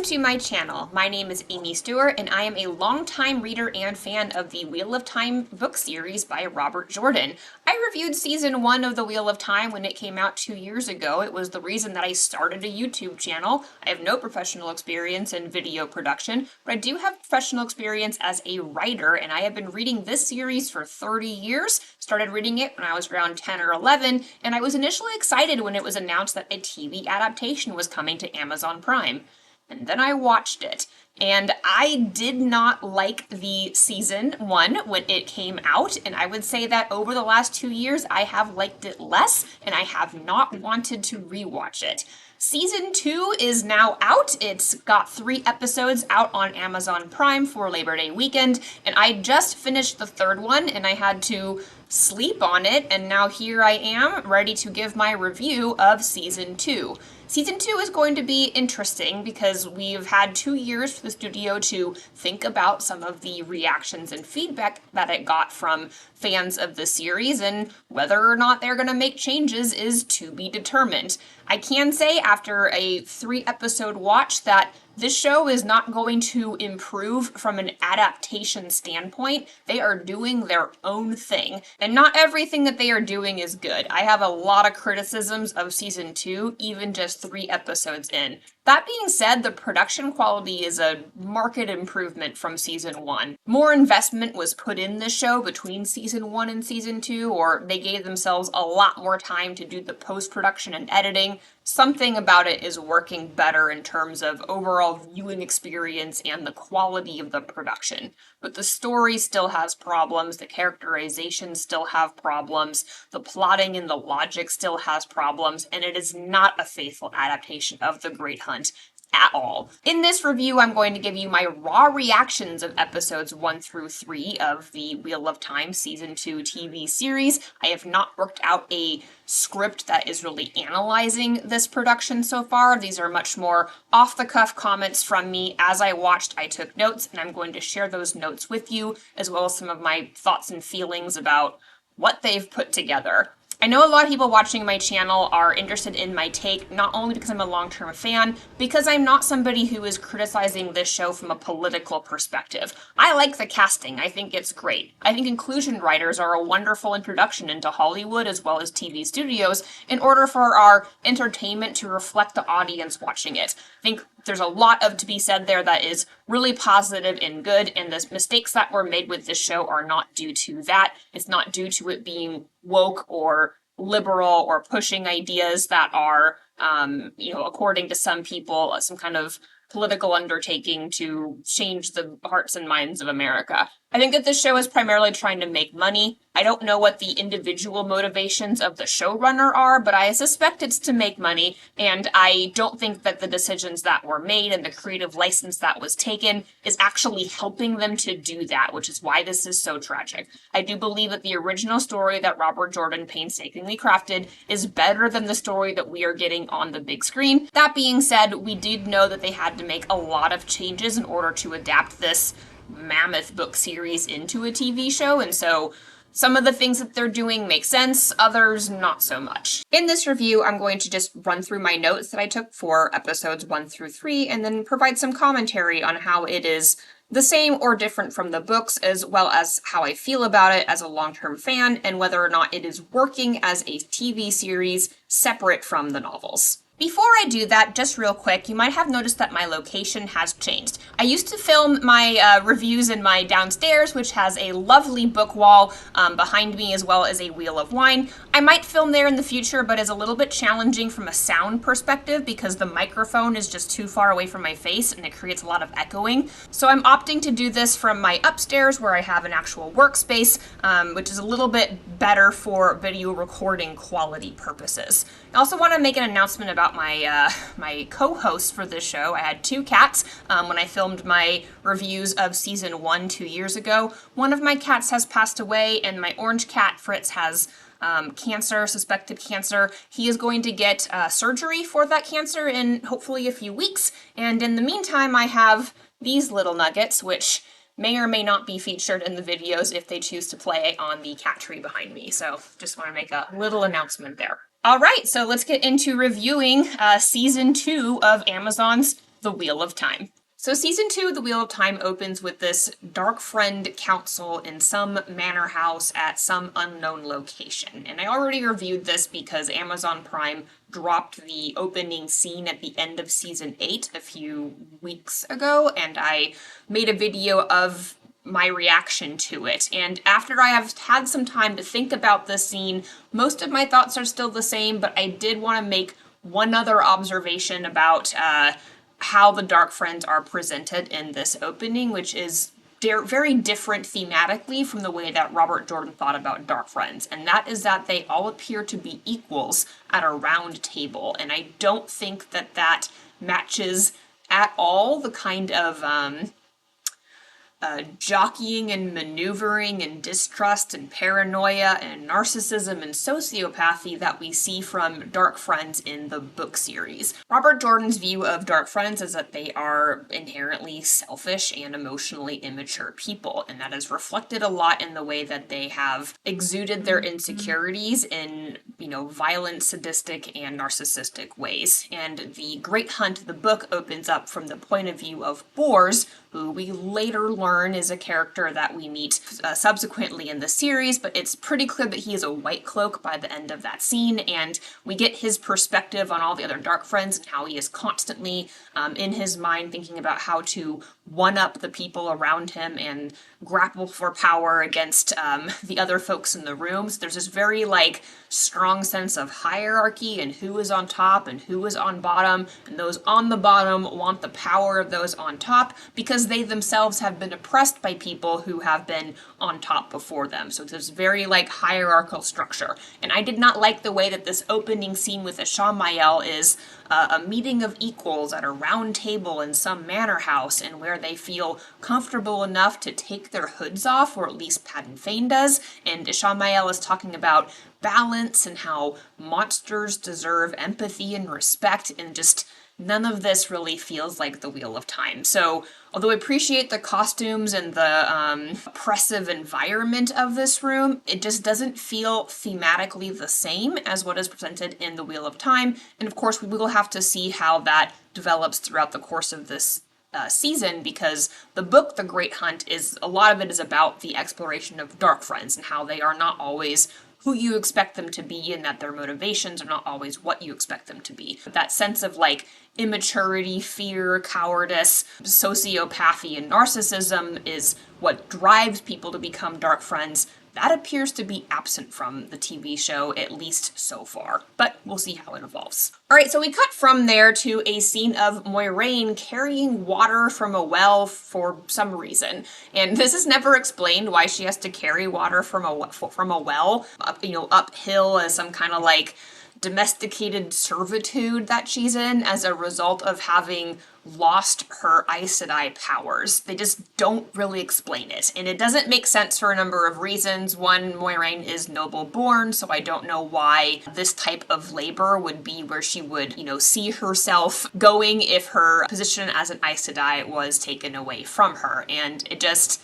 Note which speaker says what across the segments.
Speaker 1: to my channel. My name is Amy Stewart, and I am a longtime reader and fan of the Wheel of Time book series by Robert Jordan. I reviewed season 1 of the Wheel of Time when it came out 2 years ago. It was the reason that I started a YouTube channel. I have no professional experience in video production, but I do have professional experience as a writer, and I have been reading this series for 30 years. Started reading it when I was around 10 or 11, and I was initially excited when it was announced that a TV adaptation was coming to Amazon Prime. And then I watched it, and I did not like the season 1 when it came out, and I would say that over the last 2 years I have liked it less, and I have not wanted to rewatch it. Season 2 is now out. It's got 3 episodes out on Amazon Prime for Labor Day weekend, and I just finished the 3rd one, and I had to sleep on it, and now here I am, ready to give my review of Season 2. Season 2 is going to be interesting because we've had 2 years for the studio to think about some of the reactions and feedback that it got from fans of the series, and whether or not they're going to make changes is to be determined. I can say after a 3-episode watch that this show is not going to improve from an adaptation standpoint. They are doing their own thing, and not everything that they are doing is good. I have a lot of criticisms of Season 2, even just 3 episodes in. That being said, the production quality is a marked improvement from Season 1. More investment was put in this show between Season 1 and Season 2, or they gave themselves a lot more time to do the post-production and editing. Something about it is working better in terms of overall viewing experience and the quality of the production. But the story still has problems, the characterizations still have problems, the plotting and the logic still has problems, and it is not a faithful adaptation of The Great Hunt at all. In this review, I'm going to give you my raw reactions of episodes 1 through 3 of the Wheel of Time Season 2 TV series. I have not worked out a script that is really analyzing this production so far. These are much more off-the-cuff comments from me. As I watched, I took notes, and I'm going to share those notes with you, as well as some of my thoughts and feelings about what they've put together. I know a lot of people watching my channel are interested in my take, not only because I'm a long-term fan, because I'm not somebody who is criticizing this show from a political perspective. I like the casting. I think it's great. I think inclusion writers are a wonderful introduction into Hollywood as well as TV studios in order for our entertainment to reflect the audience watching it. I think there's a lot to be said there that is really positive and good, and the mistakes that were made with this show are not due to that. It's not due to it being woke or liberal or pushing ideas that are, according to some people, some kind of political undertaking to change the hearts and minds of America. I think that this show is primarily trying to make money. I don't know what the individual motivations of the showrunner are, but I suspect it's to make money, and I don't think that the decisions that were made and the creative license that was taken is actually helping them to do that, which is why this is so tragic. I do believe that the original story that Robert Jordan painstakingly crafted is better than the story that we are getting on the big screen. That being said, we did know that they had to make a lot of changes in order to adapt this mammoth book series into a TV show, and so some of the things that they're doing make sense, others not so much. In this review, I'm going to just run through my notes that I took for episodes 1 through 3, and then provide some commentary on how it is the same or different from the books, as well as how I feel about it as a long-term fan, and whether or not it is working as a TV series separate from the novels. Before I do that, just real quick, you might have noticed that my location has changed. I used to film my reviews in my downstairs, which has a lovely book wall behind me, as well as a wheel of wine. I might film there in the future, but is a little bit challenging from a sound perspective because the microphone is just too far away from my face and it creates a lot of echoing. So I'm opting to do this from my upstairs, where I have an actual workspace, which is a little bit better for video recording quality purposes. I also want to make an announcement about my co-host for this show. I had 2 cats when I filmed my reviews of season 1 2 years ago. One of my cats has passed away, and my orange cat Fritz has cancer, suspected cancer. He is going to get surgery for that cancer in hopefully a few weeks, and in the meantime I have these little nuggets, which may or may not be featured in the videos if they choose to play on the cat tree behind me. So just want to make a little announcement there. All right, so let's get into reviewing season 2 of Amazon's The Wheel of Time. So season 2 of The Wheel of Time opens with this Dark Friend Council in some manor house at some unknown location. And I already reviewed this because Amazon Prime dropped the opening scene at the end of season 8 a few weeks ago, and I made a video of my reaction to it. And after I have had some time to think about this scene, most of my thoughts are still the same, but I did want to make one other observation about how the Dark Friends are presented in this opening, which is very different thematically from the way that Robert Jordan thought about Dark Friends, and that is that they all appear to be equals at a round table, and I don't think that that matches at all the kind of jockeying and maneuvering and distrust and paranoia and narcissism and sociopathy that we see from Dark Friends in the book series. Robert Jordan's view of Dark Friends is that they are inherently selfish and emotionally immature people, and that is reflected a lot in the way that they have exuded their insecurities in, violent, sadistic, and narcissistic ways. And the Great Hunt, the book, opens up from the point of view of Bors, who we later learn is a character that we meet subsequently in the series, but it's pretty clear that he is a White Cloak by the end of that scene, and we get his perspective on all the other Dark Friends and how he is constantly in his mind thinking about how to one-up the people around him and grapple for power against the other folks in the room. So there's this very, strong sense of hierarchy and who is on top and who is on bottom, and those on the bottom want the power of those on top because they themselves have been oppressed by people who have been on top before them. So there's very, hierarchical structure. And I did not like the way that this opening scene with Ishamael is a meeting of equals at a round table in some manor house, and where they feel comfortable enough to take their hoods off, or at least Padden Fane does, and Ishamael is talking about balance and how monsters deserve empathy and respect, and just none of this really feels like the Wheel of Time. So, although I appreciate the costumes and the oppressive environment of this room, it just doesn't feel thematically the same as what is presented in the Wheel of Time. And of course, we will have to see how that develops throughout the course of this season, because the book, The Great Hunt, a lot of it is about the exploration of Dark Friends and how they are not always who you expect them to be, and that their motivations are not always what you expect them to be. That sense of immaturity, fear, cowardice, sociopathy, and narcissism is what drives people to become Dark Friends. That appears to be absent from the TV show, at least so far. But we'll see how it evolves. Alright, so we cut from there to a scene of Moiraine carrying water from a well for some reason. And this is never explained why she has to carry water from a well, uphill as some kind of domesticated servitude that she's in as a result of having lost her Aes Sedai powers. They just don't really explain it, and it doesn't make sense for a number of reasons. One, Moiraine is noble born, so I don't know why this type of labor would be where she would, see herself going if her position as an Aes Sedai was taken away from her, and it just,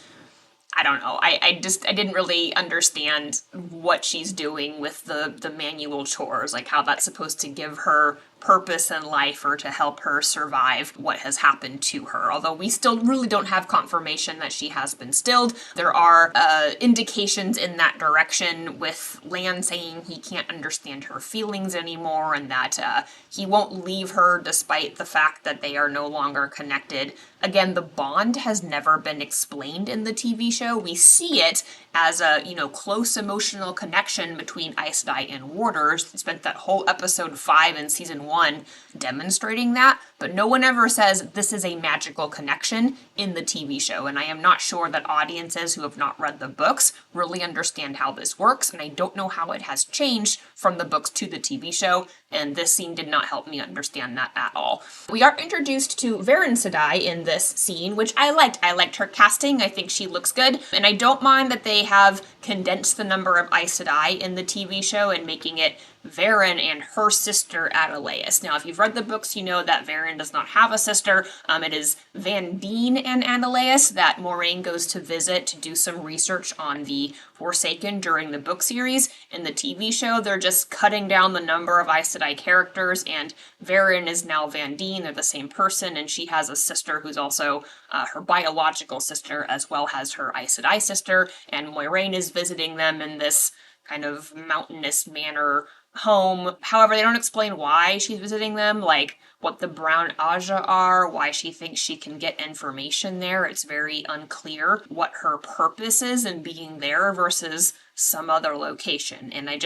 Speaker 1: I don't know. I didn't really understand what she's doing with the manual chores, how that's supposed to give her purpose in life or to help her survive what has happened to her. Although we still really don't have confirmation that she has been stilled. There are indications in that direction, with Lan saying he can't understand her feelings anymore, and that he won't leave her despite the fact that they are no longer connected. Again, the bond has never been explained in the TV show. We see it as a, close emotional connection between Aes Sedai and warders. Spent that whole episode 5 in season 1 demonstrating that, but no one ever says this is a magical connection in the TV show, and I am not sure that audiences who have not read the books really understand how this works, and I don't know how it has changed from the books to the TV show, and this scene did not help me understand that at all. We are introduced to Varen Sedai in this scene, which I liked. I liked her casting. I think she looks good, and I don't mind that they have condensed the number of Aes Sedai in the TV show and making it Varen and her sister Adelaus. Now, if you've read the books, you know that Varen does not have a sister. It is Vandene and Adelaus that Moiraine goes to visit to do some research on the Forsaken during the book series. In the TV show, they're just cutting down the number of Aes Sedai characters, and Verin is now Van Dien. They're the same person, and she has a sister who's also her biological sister, as well as her Aes Sedai sister, and Moiraine is visiting them in this kind of mountainous manor home. However, they don't explain why she's visiting them, like what the brown Aja are, why she thinks she can get information there. It's very unclear what her purpose is in being there versus some other location. And I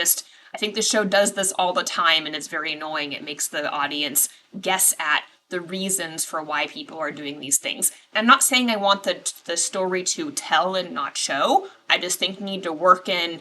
Speaker 1: think the show does this all the time, and it's very annoying. It makes the audience guess at the reasons for why people are doing these things. And I'm not saying I want the story to tell and not show. I just think need to work in,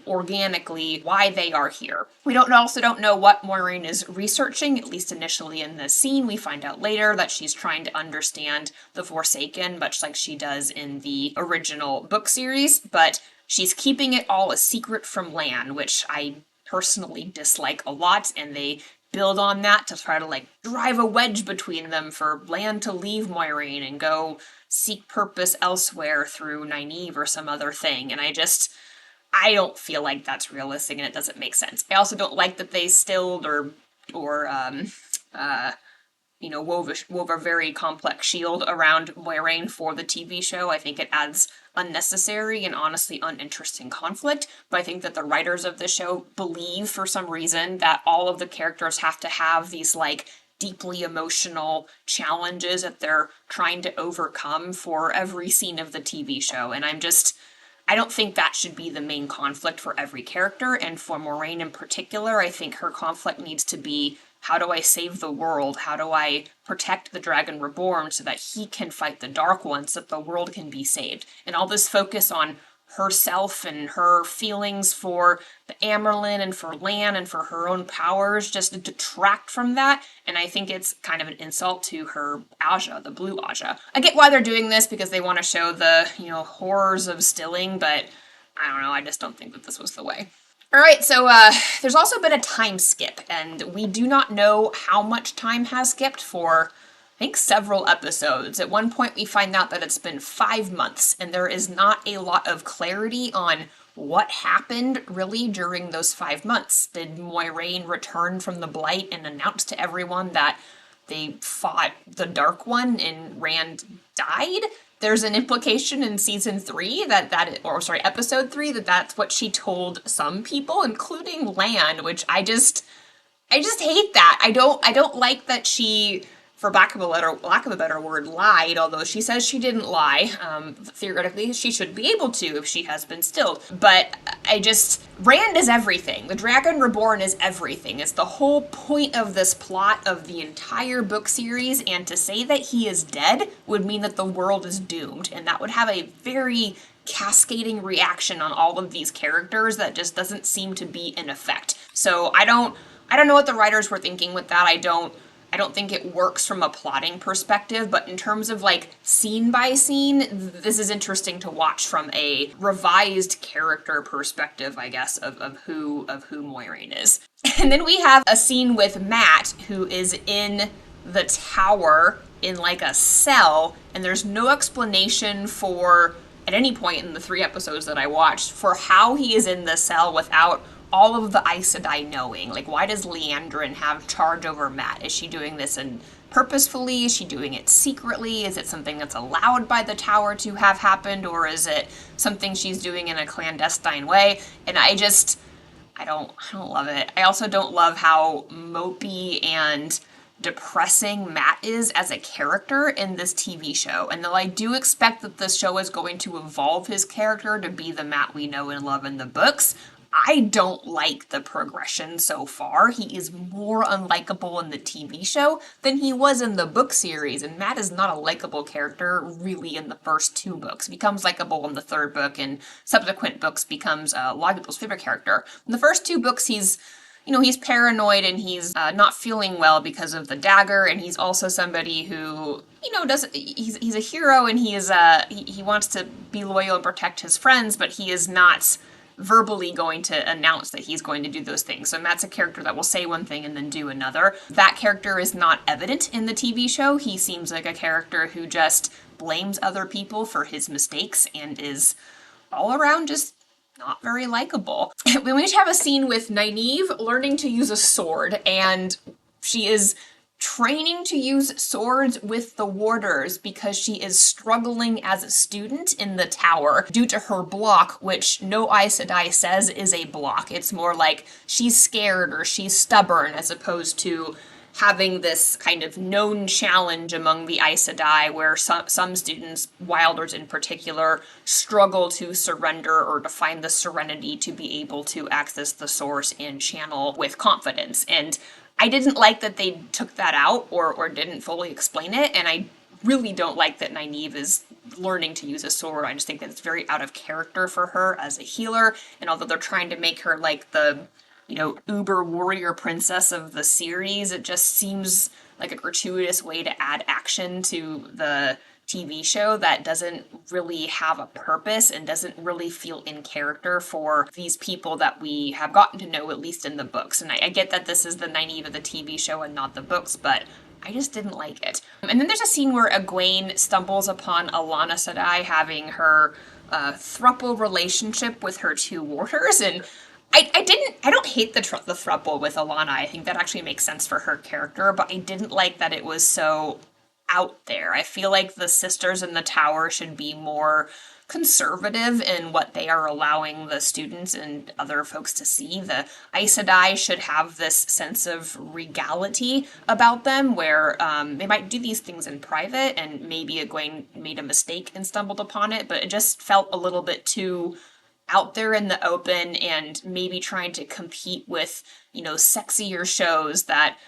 Speaker 1: organically why they are here. We also don't know what Moiraine is researching, at least initially in this scene. We find out later that she's trying to understand the Forsaken, much like she does in the original book series, but she's keeping it all a secret from Lan, which I personally dislike a lot, and they build on that to try to drive a wedge between them for Lan to leave Moiraine and go seek purpose elsewhere through Nynaeve or some other thing. And I don't feel like that's realistic, and it doesn't make sense. I also don't like that they stilled or wove a very complex shield around Moiraine for the TV show. I think it adds unnecessary and honestly uninteresting conflict, but I think that the writers of the show believe for some reason that all of the characters have to have these deeply emotional challenges that they're trying to overcome for every scene of the TV show, and I don't think that should be the main conflict for every character, and for Moiraine in particular, I think her conflict needs to be, how do I save the world? How do I protect the Dragon Reborn so that he can fight the Dark Ones, so that the world can be saved? And all this focus on herself and her feelings for the Amyrlin and for Lan and for her own powers just detract from that, and I think it's kind of an insult to her Aja, the blue Aja. I get why they're doing this, because they want to show the, horrors of stilling, but I don't know, I just don't think that this was the way. Alright, so there's also been a time skip, and we do not know how much time has skipped for, I think, several episodes. At one point we find out that it's been 5 months, and there is not a lot of clarity on what happened really during those 5 months. Did Moiraine return from the Blight and announce to everyone that they fought the Dark One and Rand died? There's an implication in season 3 episode 3, that's what she told some people, including Lan, which I just hate that. I don't like that she, for lack of a better word, lied, although she says she didn't lie. Theoretically, she should be able to if she has been stilled. But Rand is everything. The Dragon Reborn is everything. It's the whole point of this plot of the entire book series, and to say that he is dead would mean that the world is doomed, and that would have a very cascading reaction on all of these characters that just doesn't seem to be in effect. So I don't know what the writers were thinking with that. I don't think it works from a plotting perspective, but in terms of scene by scene, this is interesting to watch from a revised character perspective, I guess, of who Moiraine is. And then we have a scene with Mat, who is in the tower in a cell, and there's no explanation for, at any point in the 3 episodes that I watched, for how he is in the cell without all of the Aes Sedai knowing. Why does Leandrin have charge over Mat? Is she doing this purposefully? Is she doing it secretly? Is it something that's allowed by the tower to have happened, or is it something she's doing in a clandestine way? And I don't love it. I also don't love how mopey and depressing Mat is as a character in this TV show. And though I do expect that this show is going to evolve his character to be the Mat we know and love in the books, I don't like the progression so far. He is more unlikable in the TV show than he was in the book series, and Mat is not a likable character really in the first 2 books. He becomes likable in the 3rd book, and subsequent books becomes a lot of people's favorite character. In the first 2 books, he's paranoid and he's not feeling well because of the dagger, and he's also somebody who, he's a hero, and he wants to be loyal and protect his friends, but he is not verbally going to announce that he's going to do those things. So Matt's a character that will say one thing and then do another. That character is not evident in the TV show. He seems like a character who just blames other people for his mistakes and is all around just not very likable. We each have a scene with Nynaeve learning to use a sword, and she is training to use swords with the warders because she is struggling as a student in the tower due to her block, which no Aes Sedai says is a block. It's more like she's scared or she's stubborn, as opposed to having this kind of known challenge among the Aes Sedai where some students, Wilders in particular, struggle to surrender or to find the serenity to be able to access the source and channel with confidence. And I didn't like that they took that out or didn't fully explain it, and I really don't like that Nynaeve is learning to use a sword. I just think that it's very out of character for her as a healer, and although they're trying to make her like the, uber warrior princess of the series, it just seems like a gratuitous way to add action to the TV show that doesn't really have a purpose and doesn't really feel in character for these people that we have gotten to know, at least in the books. And I get that this is the Nynaeve of the TV show and not the books, but I just didn't like it. And then there's a scene where Egwene stumbles upon Alanna Sedai having her throuple relationship with her two warders, and I don't hate the throuple with Alanna. I think that actually makes sense for her character, but I didn't like that it was so out there. I feel like the sisters in the tower should be more conservative in what they are allowing the students and other folks to see. The Aes Sedai should have this sense of regality about them where they might do these things in private, and maybe Egwene made a mistake and stumbled upon it, but it just felt a little bit too out there in the open and maybe trying to compete with, sexier shows that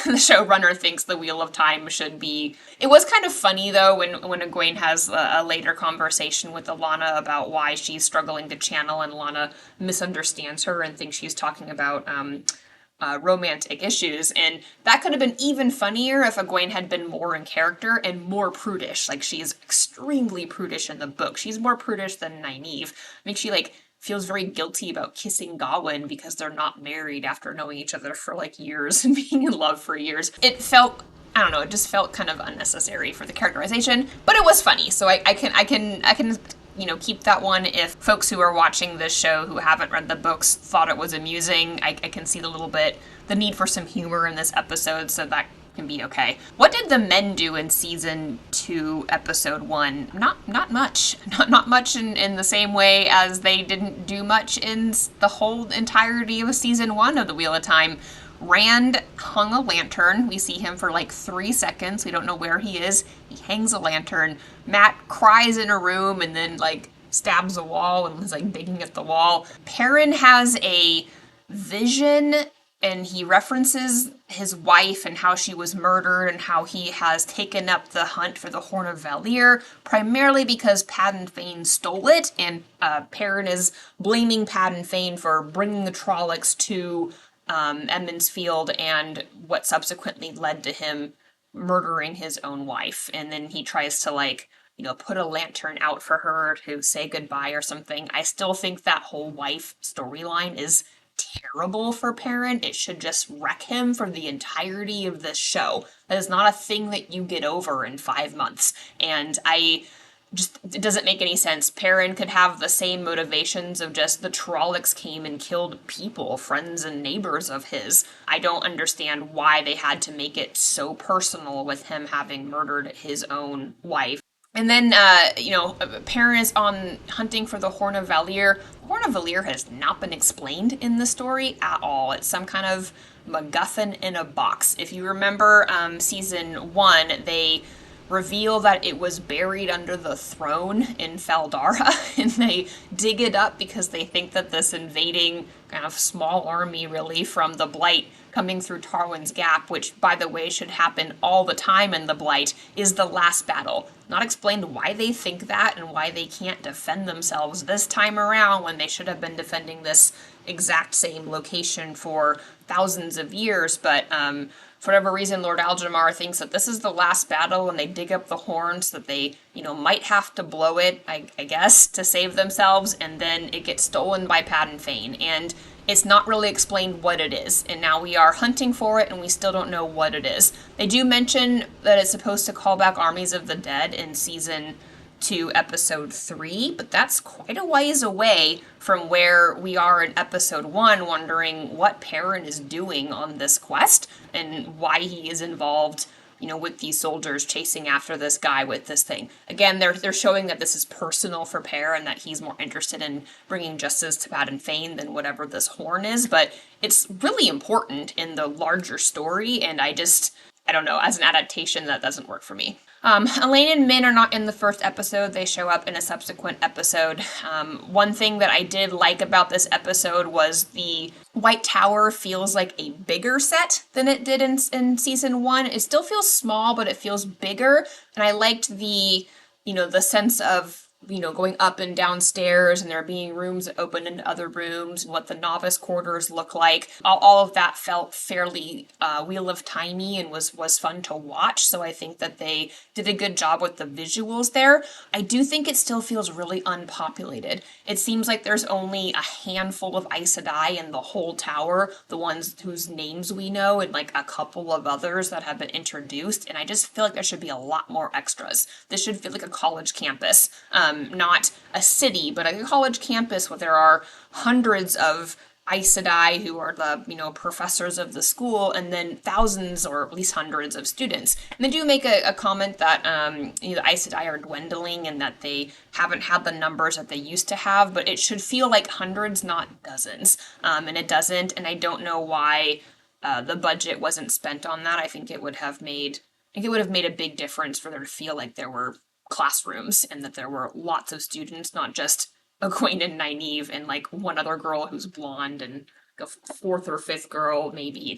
Speaker 1: the showrunner thinks the Wheel of Time should be. It was kind of funny, though, when Egwene has a later conversation with Alanna about why she's struggling to channel, and Alanna misunderstands her and thinks she's talking about romantic issues, and that could have been even funnier if Egwene had been more in character and more prudish. Like, she's extremely prudish in the book. She's more prudish than Nynaeve. I think she, feels very guilty about kissing Gawain because they're not married after knowing each other for, years and being in love for years. It felt, I don't know, it just felt kind of unnecessary for the characterization, but it was funny, so I can keep that one if folks who are watching this show who haven't read the books thought it was amusing. I can see the need for some humor in this episode, so that can be okay. What did the men do in season 2, episode 1? Not much. Not much in the same way as they didn't do much in the whole entirety of season 1 of the Wheel of Time. Rand hung a lantern. We see him for 3 seconds. We don't know where he is. He hangs a lantern. Matt cries in a room and then stabs a wall and is digging at the wall. Perrin has a vision, and he references his wife and how she was murdered and how he has taken up the hunt for the Horn of Valir, primarily because Padan Fain stole it, and Perrin is blaming Padan Fain for bringing the Trollocs to Edmund's Field, and what subsequently led to him murdering his own wife. And then he tries to put a lantern out for her to say goodbye or something. I still think that whole wife storyline is terrible for Perrin. It should just wreck him for the entirety of this show. That is not a thing that you get over in 5 months. And it doesn't make any sense. Perrin could have the same motivations of just the Trollocs came and killed people, friends and neighbors of his. I don't understand why they had to make it so personal with him having murdered his own wife. And then, Perrin is on hunting for the Horn of Valir. The Horn of Valir has not been explained in the story at all. It's some kind of MacGuffin in a box. If you remember season 1, they reveal that it was buried under the throne in Faldara, and they dig it up because they think that this invading kind of small army, really, from the Blight coming through Tarwin's Gap, which, by the way, should happen all the time in the Blight, is the last battle. Not explained why they think that and why they can't defend themselves this time around when they should have been defending this exact same location for thousands of years, but for whatever reason, Lord Aljamar thinks that this is the last battle, and they dig up the horn so that they, might have to blow it, I guess, to save themselves, and then it gets stolen by Padan Fain, and it's not really explained what it is, and now we are hunting for it, and we still don't know what it is. They do mention that it's supposed to call back armies of the dead in season to episode 3, but that's quite a ways away from where we are in episode 1, wondering what Perrin is doing on this quest and why he is involved, with these soldiers chasing after this guy with this thing. Again, they're showing that this is personal for Perrin, that he's more interested in bringing justice to Bad and Fane than whatever this horn is, but it's really important in the larger story, and I don't know, as an adaptation, that doesn't work for me. Elaine and Min are not in the first episode. They show up in a subsequent episode. One thing that I did like about this episode was the White Tower feels like a bigger set than it did in season 1. It still feels small, but it feels bigger. And I liked the sense of going up and downstairs, and there being rooms that open into other rooms, and what the novice quarters look like. All of that felt fairly Wheel of Timey and was fun to watch, so I think that they did a good job with the visuals there. I do think it still feels really unpopulated. It seems like there's only a handful of Aes Sedai in the whole tower, the ones whose names we know, and like a couple of others that have been introduced, and I just feel like there should be a lot more extras. This should feel like a college campus. Not a city, but a college campus where there are hundreds of Aes Sedai who are the, professors of the school, and then thousands or at least hundreds of students. And they do make a comment that, the Aes Sedai are dwindling and that they haven't had the numbers that they used to have, but it should feel like hundreds, not dozens. And it doesn't, and I don't know why the budget wasn't spent on that. I think it would have made a big difference for there to feel like there were classrooms and that there were lots of students, not just Egwene and Nynaeve and like one other girl who's blonde and a fourth or fifth girl maybe.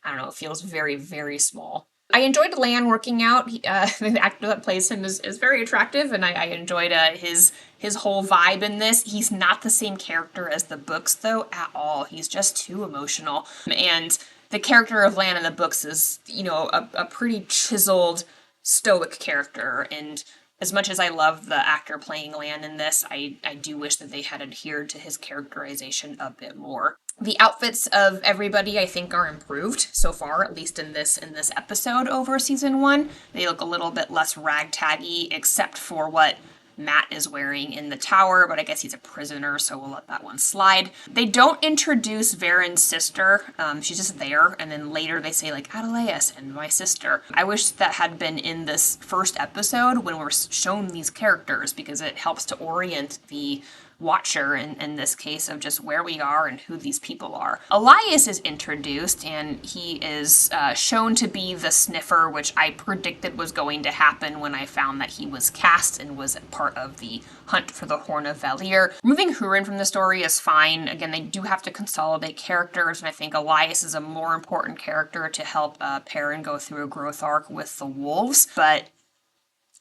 Speaker 1: I don't know, it feels very, very small. I enjoyed Lan working out. The actor that plays him is very attractive, and I enjoyed his whole vibe in this. He's not the same character as the books, though, at all. He's just too emotional. And the character of Lan in the books is, a pretty chiseled, stoic character, and as much as I love the actor playing Lan in this, I do wish that they had adhered to his characterization a bit more. The outfits of everybody, I think, are improved so far, at least in this episode over season 1. They look a little bit less ragtaggy, except for what Matt is wearing in the tower, but I guess he's a prisoner, so we'll let that one slide. They don't introduce Varen's sister. She's just there, and then later they say, like, Adeleas and my sister. I wish that had been in this first episode when we're shown these characters, because it helps to orient the watcher in this case of just where we are and who these people are. Elias is introduced, and he is shown to be the sniffer, which I predicted was going to happen when I found that he was cast and was part of the hunt for the Horn of Valir. Removing Hurin from the story is fine. Again, they do have to consolidate characters, and I think Elias is a more important character to help Perrin go through a growth arc with the wolves, but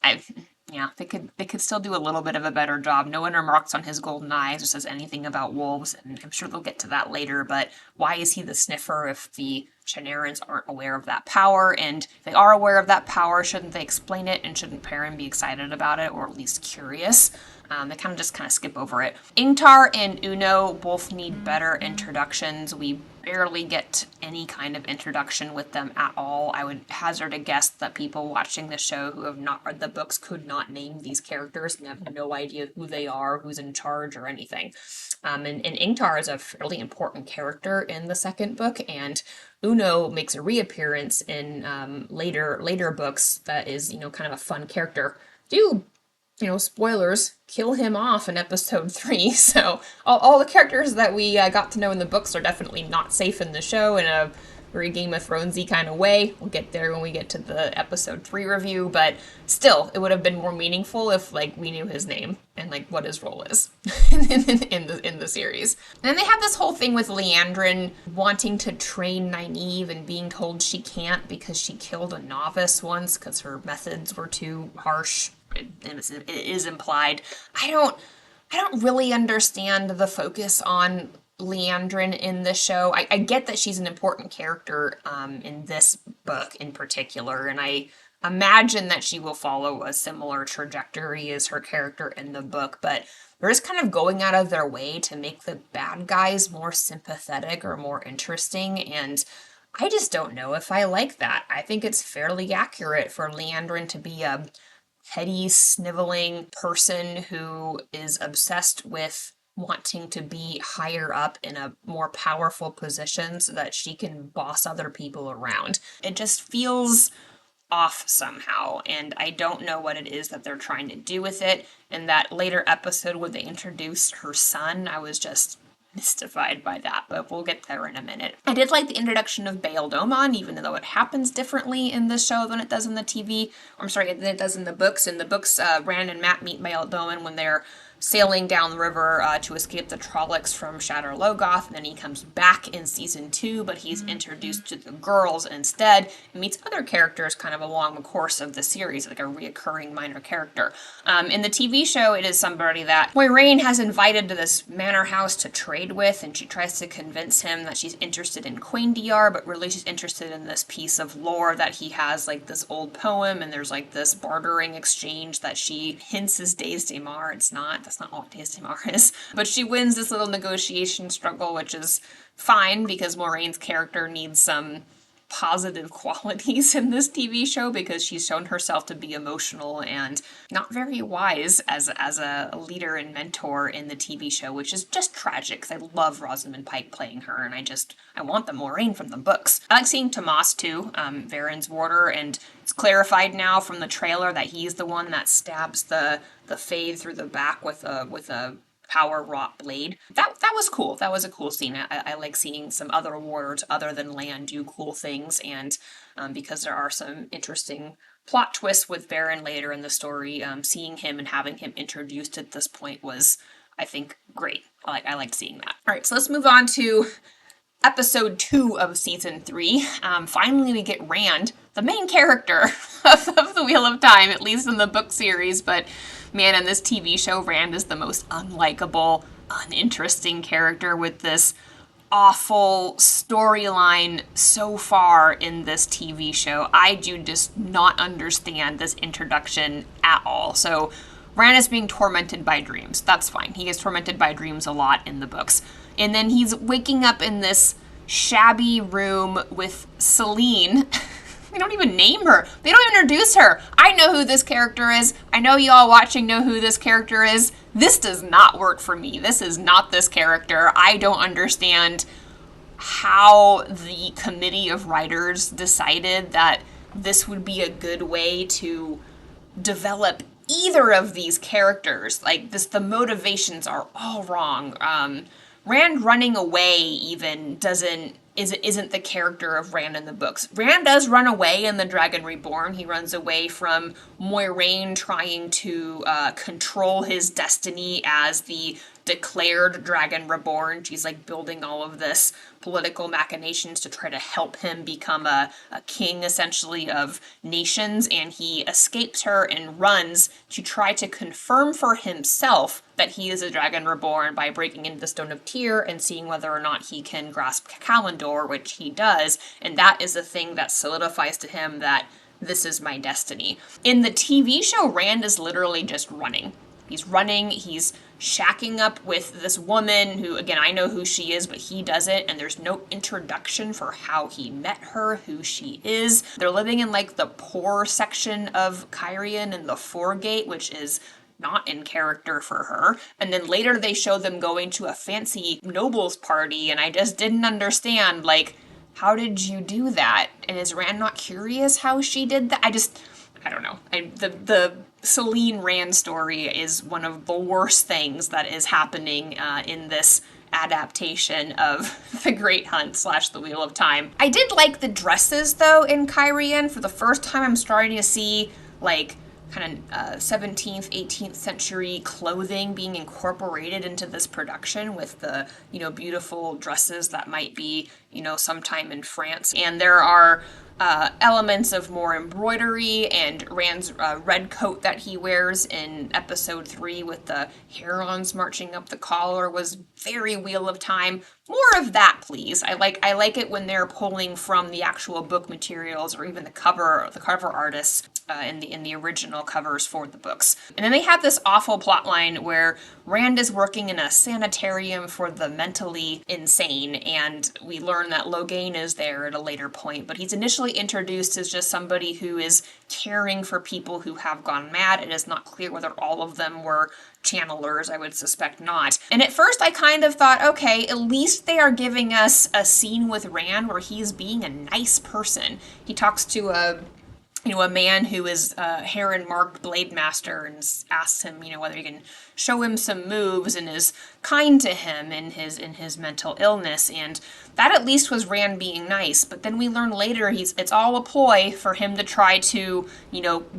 Speaker 1: they could still do a little bit of a better job. No one remarks on his golden eyes or says anything about wolves, and I'm sure they'll get to that later, but why is he the sniffer if the Shannarans aren't aware of that power? And if they are aware of that power, shouldn't they explain it, and shouldn't Perrin be excited about it, or at least curious? They kind of skip over it. Ingtar and Uno both need better introductions. We barely get any kind of introduction with them at all. I would hazard a guess that people watching the show who have not read the books could not name these characters and have no idea who they are, who's in charge, or anything. And Ingtar is a fairly important character in the second book, and Uno makes a reappearance in later books that is, kind of a fun character. Spoilers, kill him off in episode 3, so all the characters that we got to know in the books are definitely not safe in the show in a very Game of Thronesy kind of way. We'll get there when we get to the episode 3 review, but still, it would have been more meaningful if, we knew his name and, what his role is in the series. And then they have this whole thing with Leandrin wanting to train Nynaeve and being told she can't because she killed a novice once because her methods were too harsh. It is implied. I don't really understand the focus on Leandrin in the show. I get that she's an important character in this book in particular, and I imagine that she will follow a similar trajectory as her character in the book, but they're just kind of going out of their way to make the bad guys more sympathetic or more interesting, and I just don't know if I like that. I think it's fairly accurate for Leandrin to be a heady, sniveling person who is obsessed with wanting to be higher up in a more powerful position so that she can boss other people around. It just feels off somehow, and I don't know what it is that they're trying to do with it. In that later episode where they introduced her son, I was just mystified by that, but we'll get there in a minute. I did like the introduction of Bael Domon, even though it happens differently in this show than it does in the TV. I'm sorry, than it does in the books. In the books, Rand and Mat meet Bael Domon when they're sailing down the river to escape the Trollocs from Shadar Logoth, and then he comes back in season 2, but he's introduced to the girls instead, and meets other characters kind of along the course of the series, like a reoccurring minor character. In the TV show, it is somebody that Moiraine has invited to this manor house to trade with, and she tries to convince him that she's interested in Quaindiar, but really she's interested in this piece of lore that he has, like this old poem, and there's like this bartering exchange that she hints is Days de Mar. It's not. That's not all Days de Mar is. But she wins this little negotiation struggle, which is fine because Moraine's character needs some positive qualities in this TV show because she's shown herself to be emotional and not very wise as a leader and mentor in the TV show, which is just tragic because I love Rosamund Pike playing her, and I want the Moiraine from the books. I like seeing Tomas too, Varen's warder, and it's clarified now from the trailer that he's the one that stabs the Fade through the back with a power wrought blade. That was cool. That was a cool scene. I like seeing some other wards other than Lan do cool things, and because there are some interesting plot twists with Perrin later in the story, seeing him and having him introduced at this point was, I think, great. I liked seeing that. All right, so let's move on to episode 2 of season 3. Finally, we get Rand, the main character of the Wheel of Time, at least in the book series, but man, in this TV show, Rand is the most unlikable, uninteresting character with this awful storyline so far in this TV show. I do just not understand this introduction at all. So, Rand is being tormented by dreams. That's fine. He gets tormented by dreams a lot in the books. And then he's waking up in this shabby room with Celine. They don't even name her. They don't introduce her. I know who this character is. I know y'all watching know who this character is. This does not work for me. This is not this character. I don't understand how the committee of writers decided that this would be a good way to develop either of these characters. Like this, the motivations are all wrong. Rand running away even isn't the character of Rand in the books. Rand does run away in The Dragon Reborn. He runs away from Moiraine trying to control his destiny as the declared Dragon Reborn. She's like building all of this political machinations to try to help him become a king, essentially, of nations, and he escapes her and runs to try to confirm for himself that he is a Dragon Reborn by breaking into the Stone of Tyr and seeing whether or not he can grasp Kalimdor, which he does, and that is the thing that solidifies to him that this is my destiny. In the TV show, Rand is literally just running. He's running, he's shacking up with this woman who, again, I know who she is, but he doesn't, and there's no introduction for how he met her, who she is. They're living in, like, the poor section of Cairhien in the Foregate, which is not in character for her. And then later they show them going to a fancy nobles party, and I just didn't understand, like, how did you do that? And is Rand not curious how she did that? I don't know. The Celine Rand story is one of the worst things that is happening in this adaptation of The Great Hunt / The Wheel of Time. I did like the dresses, though, in Cairhien. For the first time, I'm starting to see, like, kind of 17th, 18th century clothing being incorporated into this production with the, beautiful dresses that might be, sometime in France. And there are elements of more embroidery, and Rand's red coat that he wears in episode 3 with the herons marching up the collar was very Wheel of Time. More of that, please. I like it when they're pulling from the actual book materials or even the cover artists' in the original covers for the books. And then they have this awful plotline where Rand is working in a sanitarium for the mentally insane, and we learn that Logain is there at a later point, but he's initially introduced as just somebody who is caring for people who have gone mad. It is not clear whether all of them were channelers. I would suspect not. And at first I kind of thought, okay, at least they are giving us a scene with Rand where he's being a nice person. He talks to a man who is a Heron-marked blade master and asks him, whether he can show him some moves and is kind to him in his mental illness. And that at least was Rand being nice. But then we learn later it's all a ploy for him to try to,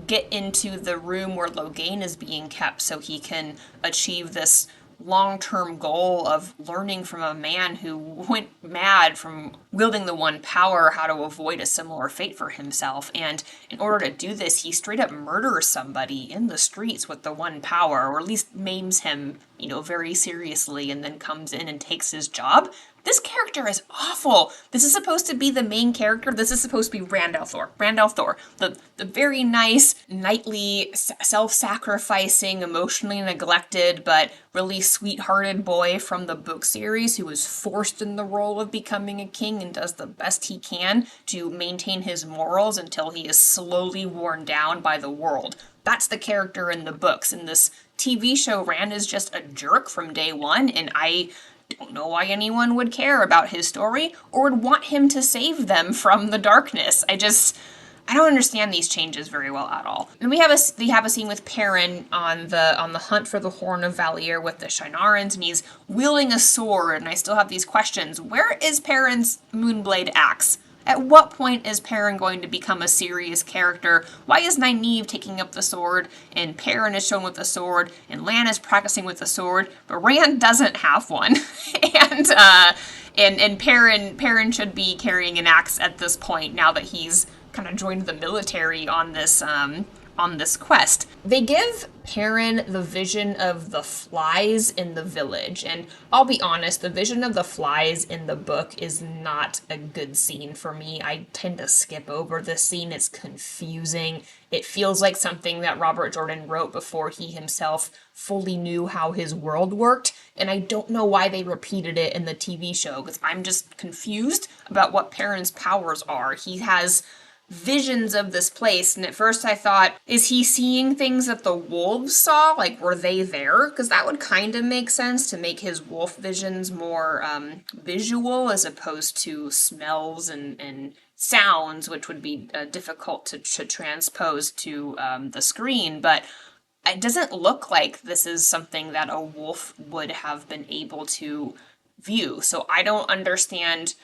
Speaker 1: get into the room where Logain is being kept so he can achieve this long-term goal of learning from a man who went mad from wielding the one power how to avoid a similar fate for himself. And in order to do this, he straight up murders somebody in the streets with the one power, or at least maims him, very seriously, and then comes in and takes his job. This character is awful. This is supposed to be the main character. This is supposed to be Rand al'Thor. Rand al'Thor, the very nice, knightly, self-sacrificing, emotionally neglected, but really sweethearted boy from the book series who is forced in the role of becoming a king and does the best he can to maintain his morals until he is slowly worn down by the world. That's the character in the books. In this TV show, Rand is just a jerk from day one, and I don't know why anyone would care about his story or would want him to save them from the darkness. I don't understand these changes very well at all. And we have a scene with Perrin on the hunt for the Horn of Valier with the Shinarans, and he's wielding a sword, and I still have these questions. Where is Perrin's Moonblade axe? At what point is Perrin going to become a serious character? Why is Nynaeve taking up the sword, and Perrin is shown with the sword, and Lan is practicing with the sword, but Rand doesn't have one? and Perrin should be carrying an axe at this point, now that he's kind of joined the military on this quest. They give Perrin the vision of the flies in the village, and I'll be honest, the vision of the flies in the book is not a good scene for me. I tend to skip over this scene. It's confusing. It feels like something that Robert Jordan wrote before he himself fully knew how his world worked, and I don't know why they repeated it in the TV show, because I'm just confused about what Perrin's powers are. He has visions of this place, and at first I thought, is he seeing things that the wolves saw? Like, were they there? Because that would kind of make sense to make his wolf visions more visual as opposed to smells and sounds, which would be difficult to transpose to the screen. But it doesn't look like this is something that a wolf would have been able to view. So I don't understand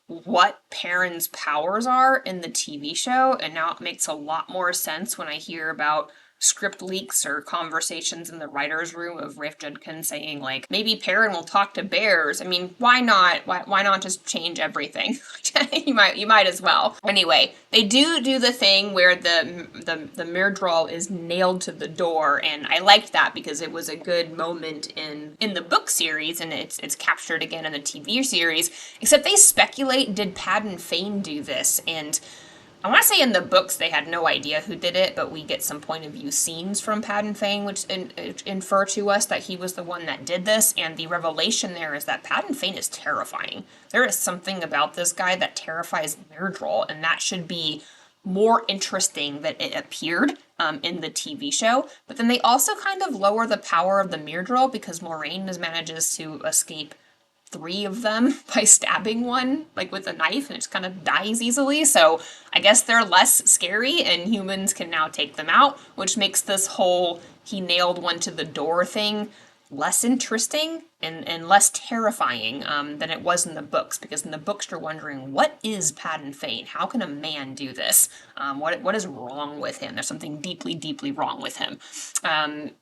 Speaker 1: what Perrin's powers are in the TV show, and now it makes a lot more sense when I hear about script leaks or conversations in the writer's room of Rafe Judkins saying, like, maybe Perrin will talk to bears. I mean, why not? Why not just change everything? you might as well. Anyway, they do the thing where the Myrddraal is nailed to the door, and I liked that because it was a good moment in the book series, and it's captured again in the TV series, except they speculate, did Padan Fain do this? And I want to say in the books they had no idea who did it, but we get some point of view scenes from Padan Fain which infer to us that he was the one that did this, and the revelation there is that Padan Fain is terrifying. There is something about this guy that terrifies Myrddraal, and that should be more interesting that it appeared in the TV show. But then they also kind of lower the power of the Myrddraal because Moiraine manages to escape 3 of them by stabbing one, like with a knife, and it just kind of dies easily. So I guess they're less scary, and humans can now take them out, which makes this whole he nailed one to the door thing less interesting and less terrifying than it was in the books, because in the books you're wondering, what is Padan Fain? How can a man do this? What is wrong with him? There's something deeply, deeply wrong with him.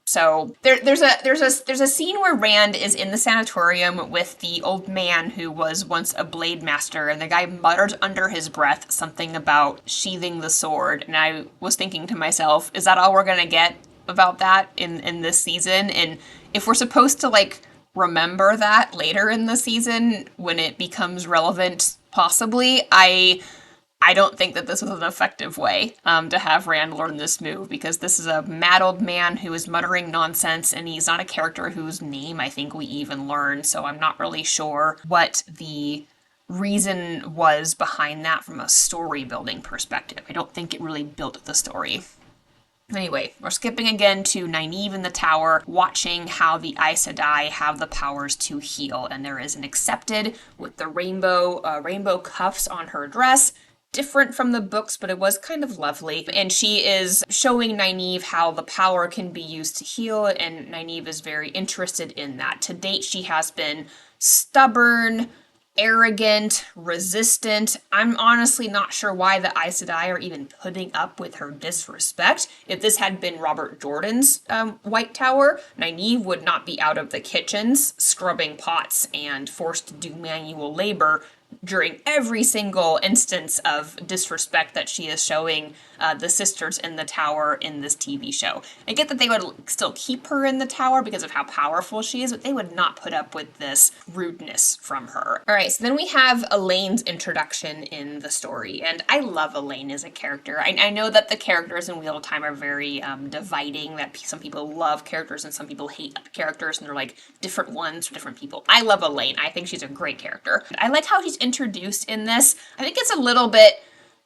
Speaker 1: So there's a scene where Rand is in the sanatorium with the old man who was once a blade master, and the guy mutters under his breath something about sheathing the sword, and I was thinking to myself, is that all we're gonna get about that in this season? And if we're supposed to, like, remember that later in the season when it becomes relevant, possibly, I I don't think that this was an effective way to have Rand learn this move, because this is a mad old man who is muttering nonsense, and he's not a character whose name I think we even learn, so I'm not really sure what the reason was behind that from a story building perspective. I don't think it really built the story. Anyway, we're skipping again to Nynaeve in the tower, watching how the Aes Sedai have the powers to heal. And there is an accepted with the rainbow cuffs on her dress. Different from the books, but it was kind of lovely. And she is showing Nynaeve how the power can be used to heal, and Nynaeve is very interested in that. To date, she has been stubborn, arrogant, resistant. I'm honestly not sure why the Aes Sedai are even putting up with her disrespect. If this had been Robert Jordan's White Tower, Nynaeve would not be out of the kitchens, scrubbing pots and forced to do manual labor during every single instance of disrespect that she is showing the sisters in the tower in this TV show. I get that they would still keep her in the tower because of how powerful she is, but they would not put up with this rudeness from her. All right, so then we have Elaine's introduction in the story, and I love Elaine as a character. I know that the characters in Wheel of Time are very dividing, that some people love characters and some people hate characters, and they're like different ones for different people. I love Elaine. I think she's a great character. I like how she's introduced in this. I think it's a little bit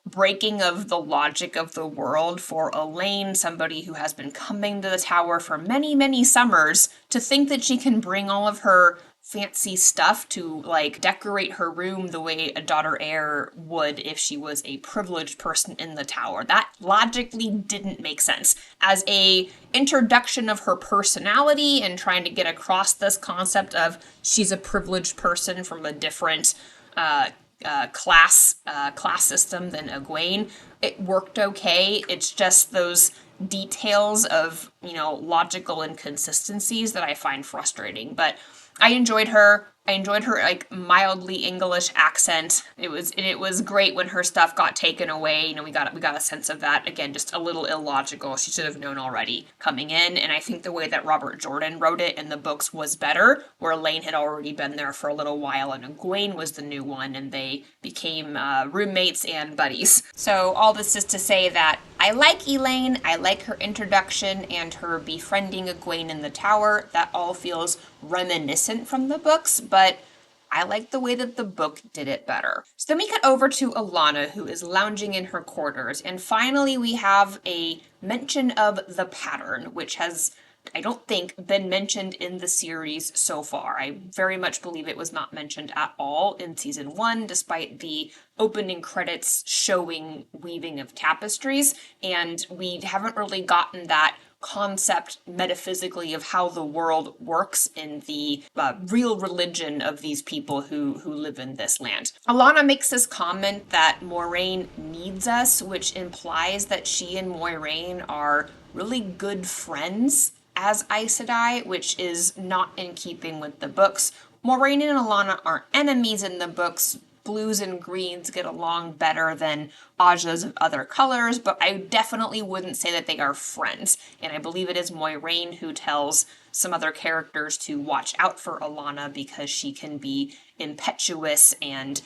Speaker 1: breaking of the logic of the world for Elaine, somebody who has been coming to the tower for many, many summers, to think that she can bring all of her fancy stuff to, like, decorate her room the way a daughter heir would if she was a privileged person in the tower. That logically didn't make sense. As a introduction of her personality and trying to get across this concept of she's a privileged person from a different class system than Egwene, it worked okay. It's just those details of, logical inconsistencies that I find frustrating. But I enjoyed her. I enjoyed her like mildly English accent. It was great when her stuff got taken away. We got a sense of that. Again, just a little illogical. She should have known already coming in. And I think the way that Robert Jordan wrote it in the books was better, where Elaine had already been there for a little while and Egwene was the new one, and they became roommates and buddies. So all this is to say that I like Elaine. I like her introduction and her befriending Egwene in the tower. That all feels reminiscent from the books, but I like the way that the book did it better. So then we cut over to Alanna, who is lounging in her quarters, and finally we have a mention of the pattern, which has, I don't think, been mentioned in the series so far. I very much believe it was not mentioned at all in season 1, despite the opening credits showing weaving of tapestries, and we haven't really gotten that concept metaphysically of how the world works in the real religion of these people who live in this land. Alanna makes this comment that Moiraine needs us, which implies that she and Moiraine are really good friends as Aes Sedai, which is not in keeping with the books. Moiraine and Alanna aren't enemies in the books. Blues and greens get along better than Ajas of other colors, but I definitely wouldn't say that they are friends. And I believe it is Moiraine who tells some other characters to watch out for Alanna because she can be impetuous and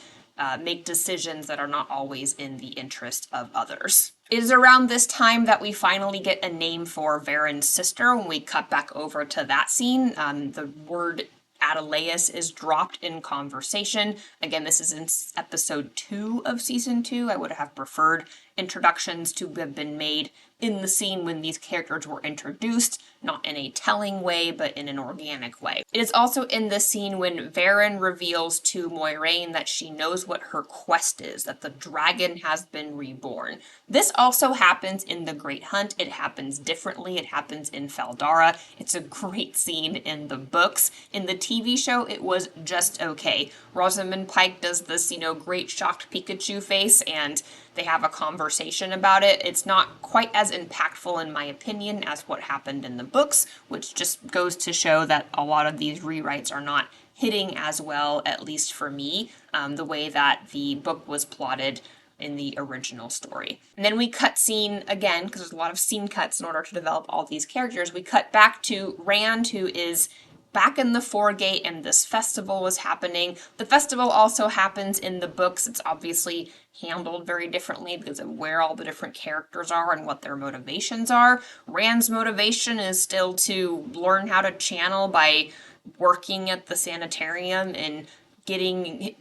Speaker 1: make decisions that are not always in the interest of others. It is around this time that we finally get a name for Varen's sister. When we cut back over to that scene, the word Adelaus is dropped in conversation. Again, this is in episode 2 of season 2. I would have preferred introductions to have been made in the scene when these characters were introduced, not in a telling way, but in an organic way. It is also in the scene when Varen reveals to Moiraine that she knows what her quest is, that the dragon has been reborn. This also happens in The Great Hunt. It happens differently. It happens in Faldara. It's a great scene in the books. In the TV show, it was just okay. Rosamund Pike does this, great shocked Pikachu face, and they have a conversation about it. It's not quite as impactful, in my opinion, as what happened in the books, which just goes to show that a lot of these rewrites are not hitting as well, at least for me, the way that the book was plotted in the original story. And then we cut scene again, because there's a lot of scene cuts in order to develop all these characters. We cut back to Rand, who is back in the Foregate, and this festival was happening. The festival also happens in the books. It's obviously handled very differently because of where all the different characters are and what their motivations are. Rand's motivation is still to learn how to channel by working at the sanitarium and getting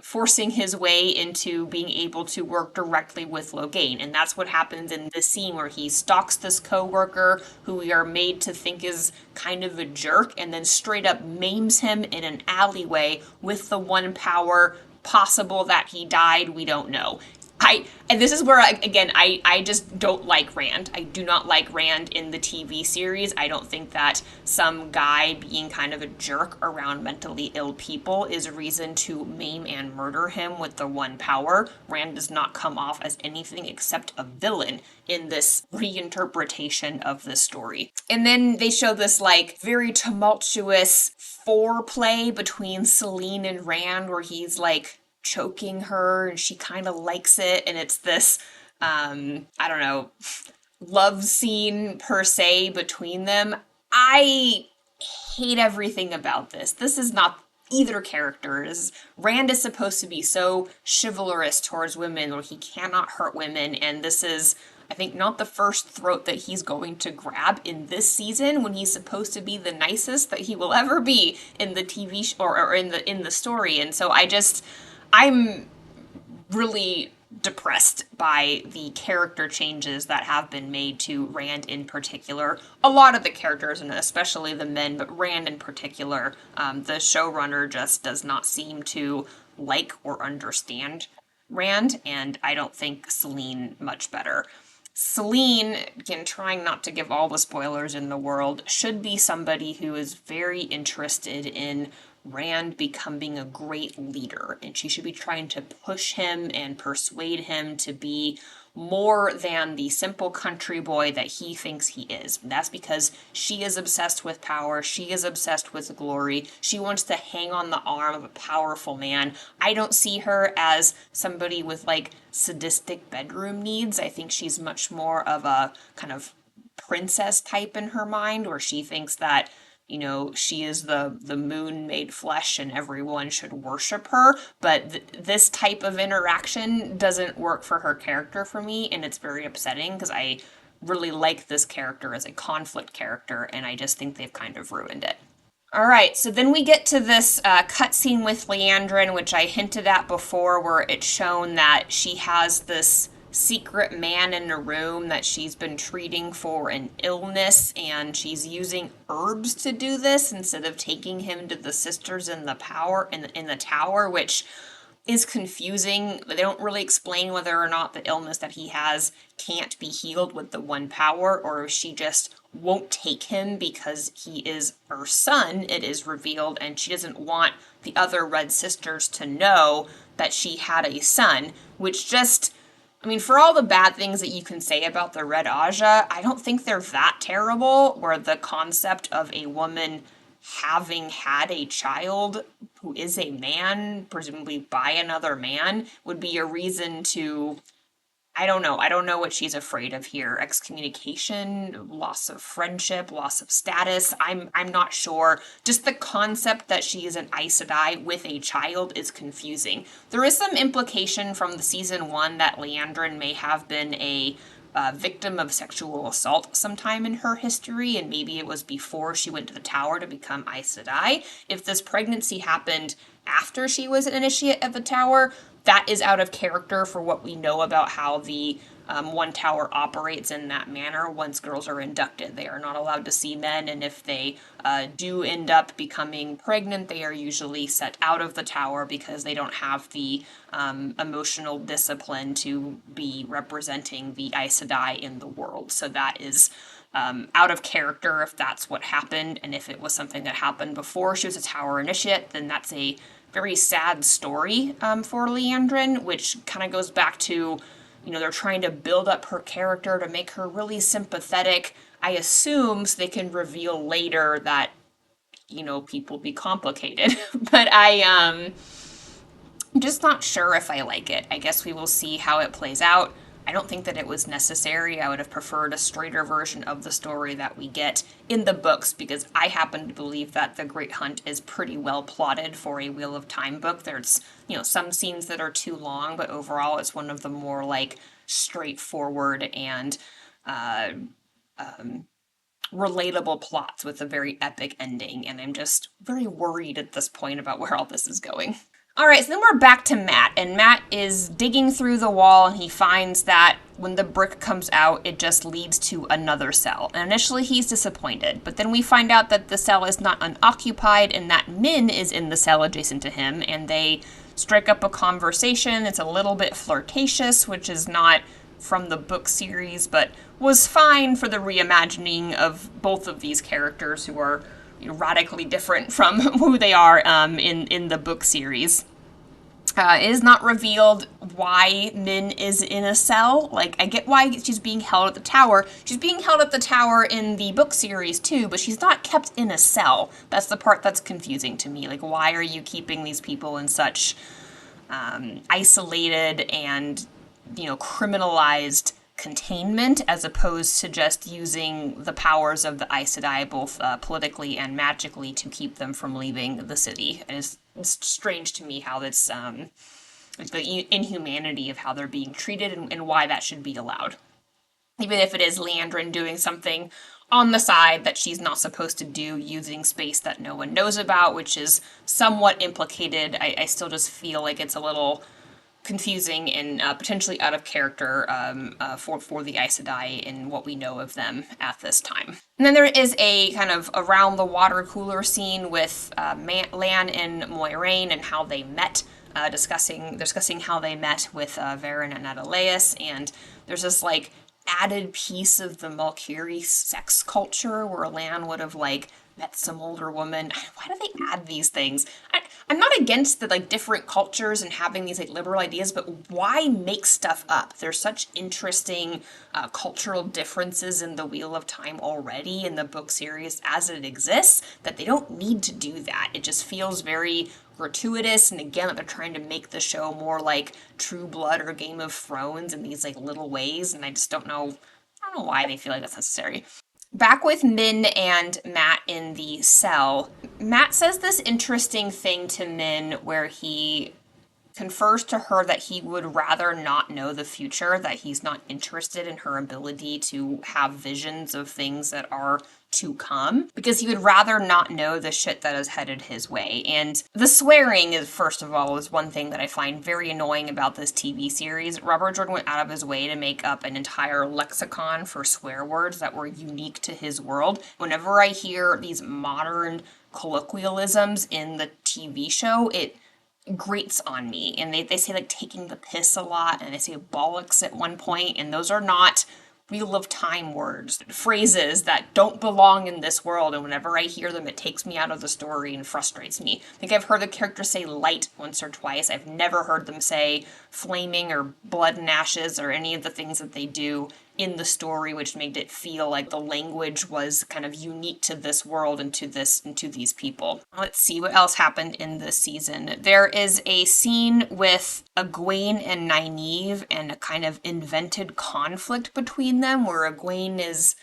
Speaker 1: forcing his way into being able to work directly with Logain. And that's what happens in this scene where he stalks this co-worker who we are made to think is kind of a jerk and then straight up maims him in an alleyway with the one power. Possible that he died, we don't know. And this is where I just don't like Rand. I do not like Rand in the TV series. I don't think that some guy being kind of a jerk around mentally ill people is a reason to maim and murder him with the one power. Rand does not come off as anything except a villain in this reinterpretation of this story. And then they show this like very tumultuous foreplay between Selene and Rand where he's like choking her and she kind of likes it, and it's this I don't know, love scene per se between them. I hate everything about this. This is not either characters. Rand is supposed to be so chivalrous towards women where he cannot hurt women, and this is, I think, not the first throat that he's going to grab in this season when he's supposed to be the nicest that he will ever be in the TV or in the story. And so I'm really depressed by the character changes that have been made to Rand in particular. A lot of the characters, and especially the men, but Rand in particular, the showrunner just does not seem to like or understand Rand, and I don't think Selene much better. Selene, again, trying not to give all the spoilers in the world, should be somebody who is very interested in Rand becoming a great leader, and she should be trying to push him and persuade him to be more than the simple country boy that he thinks he is. And that's because she is obsessed with power, she is obsessed with glory, she wants to hang on the arm of a powerful man. I don't see her as somebody with like sadistic bedroom needs. I think she's much more of a kind of princess type in her mind, where she thinks that she is the moon made flesh and everyone should worship her. But this type of interaction doesn't work for her character for me, and it's very upsetting because I really like this character as a conflict character, and I just think they've kind of ruined it. All right, so then we get to this cutscene with Leandrin, which I hinted at before, where it's shown that she has this secret man in a room that she's been treating for an illness, and she's using herbs to do this instead of taking him to the sisters in the tower, which is confusing. They don't really explain whether or not the illness that he has can't be healed with the one power, or if she just won't take him because he is her son, it is revealed, and she doesn't want the other Red Sisters to know that she had a son, which just, for all the bad things that you can say about the Red Aja, I don't think they're that terrible, where the concept of a woman having had a child who is a man, presumably by another man, would be a reason to, I don't know what she's afraid of here. Excommunication, loss of friendship, loss of status. I'm not sure. Just the concept that she is an Aes Sedai with a child is confusing. There is some implication from the season 1 that Leandrin may have been a victim of sexual assault sometime in her history, and maybe it was before she went to the tower to become Aes Sedai. If this pregnancy happened after she was an initiate at the tower, that is out of character for what we know about how the One Tower operates in that manner. Once girls are inducted, they are not allowed to see men, and if they do end up becoming pregnant, they are usually set out of the tower because they don't have the emotional discipline to be representing the Aes Sedai in the world. So that is out of character if that's what happened, and if it was something that happened before she was a tower initiate, then that's a very sad story for Leandrin, which kind of goes back to, they're trying to build up her character to make her really sympathetic. I assume so they can reveal later that, people be complicated. But I'm just not sure if I like it. I guess we will see how it plays out. I don't think that it was necessary. I would have preferred a straighter version of the story that we get in the books, because I happen to believe that The Great Hunt is pretty well plotted for a Wheel of Time book. There's, some scenes that are too long, but overall it's one of the more like straightforward and relatable plots with a very epic ending, and I'm just very worried at this point about where all this is going. Alright, so then we're back to Matt, and Matt is digging through the wall, and he finds that when the brick comes out, it just leads to another cell. And initially he's disappointed, but then we find out that the cell is not unoccupied, and that Min is in the cell adjacent to him, and they strike up a conversation. It's a little bit flirtatious, which is not from the book series, but was fine for the reimagining of both of these characters who are radically different from who they are in the book series. It is not revealed why Min is in a cell. Like, I get why she's being held at the tower. She's being held at the tower in the book series too, but she's not kept in a cell. That's the part that's confusing to me. Like, why are you keeping these people in such isolated and, criminalized containment, as opposed to just using the powers of the Aes Sedai, both politically and magically, to keep them from leaving the city? And it's strange to me how that's the inhumanity of how they're being treated, and why that should be allowed. Even if it is Leandrin doing something on the side that she's not supposed to do, using space that no one knows about, which is somewhat implicated, I still just feel like it's a little confusing and potentially out of character for the Aes Sedai in what we know of them at this time. And then there is a kind of around the water cooler scene with Lan and Moiraine and how they met, discussing how they met with Perrin and Adelaus, and there's this like added piece of the Malkiri sex culture where Lan would have like met some older woman. Why do they add these things? I'm not against the like different cultures and having these like liberal ideas, but why make stuff up? There's such interesting cultural differences in the Wheel of Time already in the book series as it exists, that they don't need to do that. It just feels very gratuitous, and again, they're trying to make the show more like True Blood or Game of Thrones in these like little ways, and I just don't know why they feel like that's necessary. Back with Min and Matt in the cell, Matt says this interesting thing to Min where he confers to her that he would rather not know the future, that he's not interested in her ability to have visions of things that are to come, because he would rather not know the shit that is headed his way. And the swearing is, first of all, is one thing that I find very annoying about this TV series. Robert Jordan went out of his way to make up an entire lexicon for swear words that were unique to his world. Whenever I hear these modern colloquialisms in the TV show, it grates on me. And they say like taking the piss a lot, and they say bollocks at one point, and those are not Wheel of Time words, phrases that don't belong in this world, and whenever I hear them, it takes me out of the story and frustrates me. I think I've heard the characters say light once or twice. I've never heard them say flaming or blood and ashes or any of the things that they do in the story, which made it feel like the language was kind of unique to this world and to these people. Let's see what else happened in this season. There is a scene with Egwene and Nynaeve and a kind of invented conflict between them, where Egwene is,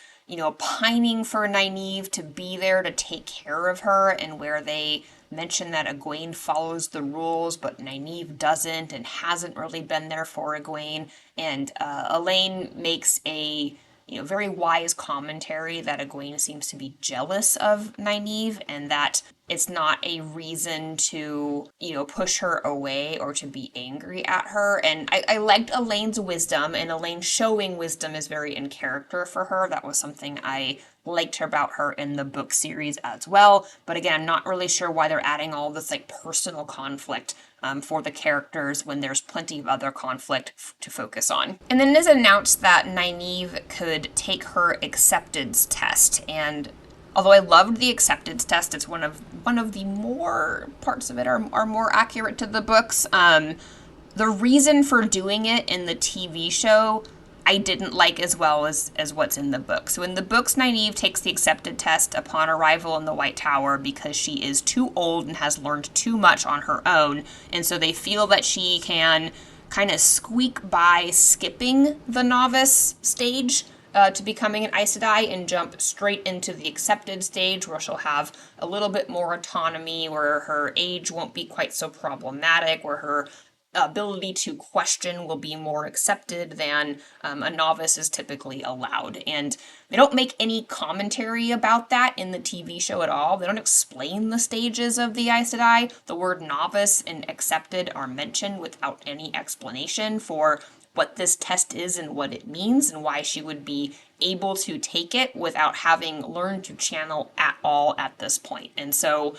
Speaker 1: pining for Nynaeve to be there to take care of her, and where they mention that Egwene follows the rules, but Nynaeve doesn't and hasn't really been there for Egwene. And Elaine makes a very wise commentary that Egwene seems to be jealous of Nynaeve, and that it's not a reason to, push her away or to be angry at her. And I liked Elaine's wisdom, and Elaine showing wisdom is very in character for her. That was something I liked about her in the book series as well. But again, I'm not really sure why they're adding all this like personal conflict for the characters when there's plenty of other conflict to focus on. And then it is announced that Nynaeve could take her acceptance test, and although I loved the acceptance test, it's one of the more parts of it are more accurate to the books. The reason for doing it in the TV show I didn't like as well as what's in the book. So in the books, Nynaeve takes the accepted test upon arrival in the White Tower because she is too old and has learned too much on her own, and so they feel that she can kind of squeak by skipping the novice stage to becoming an Aes Sedai and jump straight into the accepted stage, where she'll have a little bit more autonomy, where her age won't be quite so problematic, where her ability to question will be more accepted than a novice is typically allowed. And they don't make any commentary about that in the TV show at all. They don't explain the stages of the Aes Sedai. The word novice and accepted are mentioned without any explanation for what this test is and what it means and why she would be able to take it without having learned to channel at all at this point. And so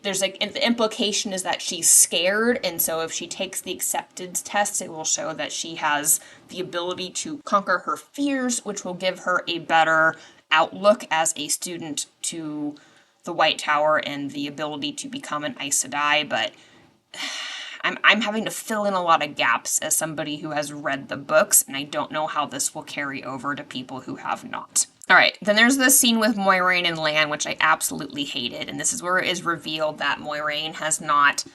Speaker 1: there's like, the implication is that she's scared, and so if she takes the acceptance test, it will show that she has the ability to conquer her fears, which will give her a better outlook as a student to the White Tower and the ability to become an Aes Sedai. But I'm having to fill in a lot of gaps as somebody who has read the books, and I don't know how this will carry over to people who have not. All right, then there's this scene with Moiraine and Lan, which I absolutely hated, and this is where it is revealed that Moiraine has not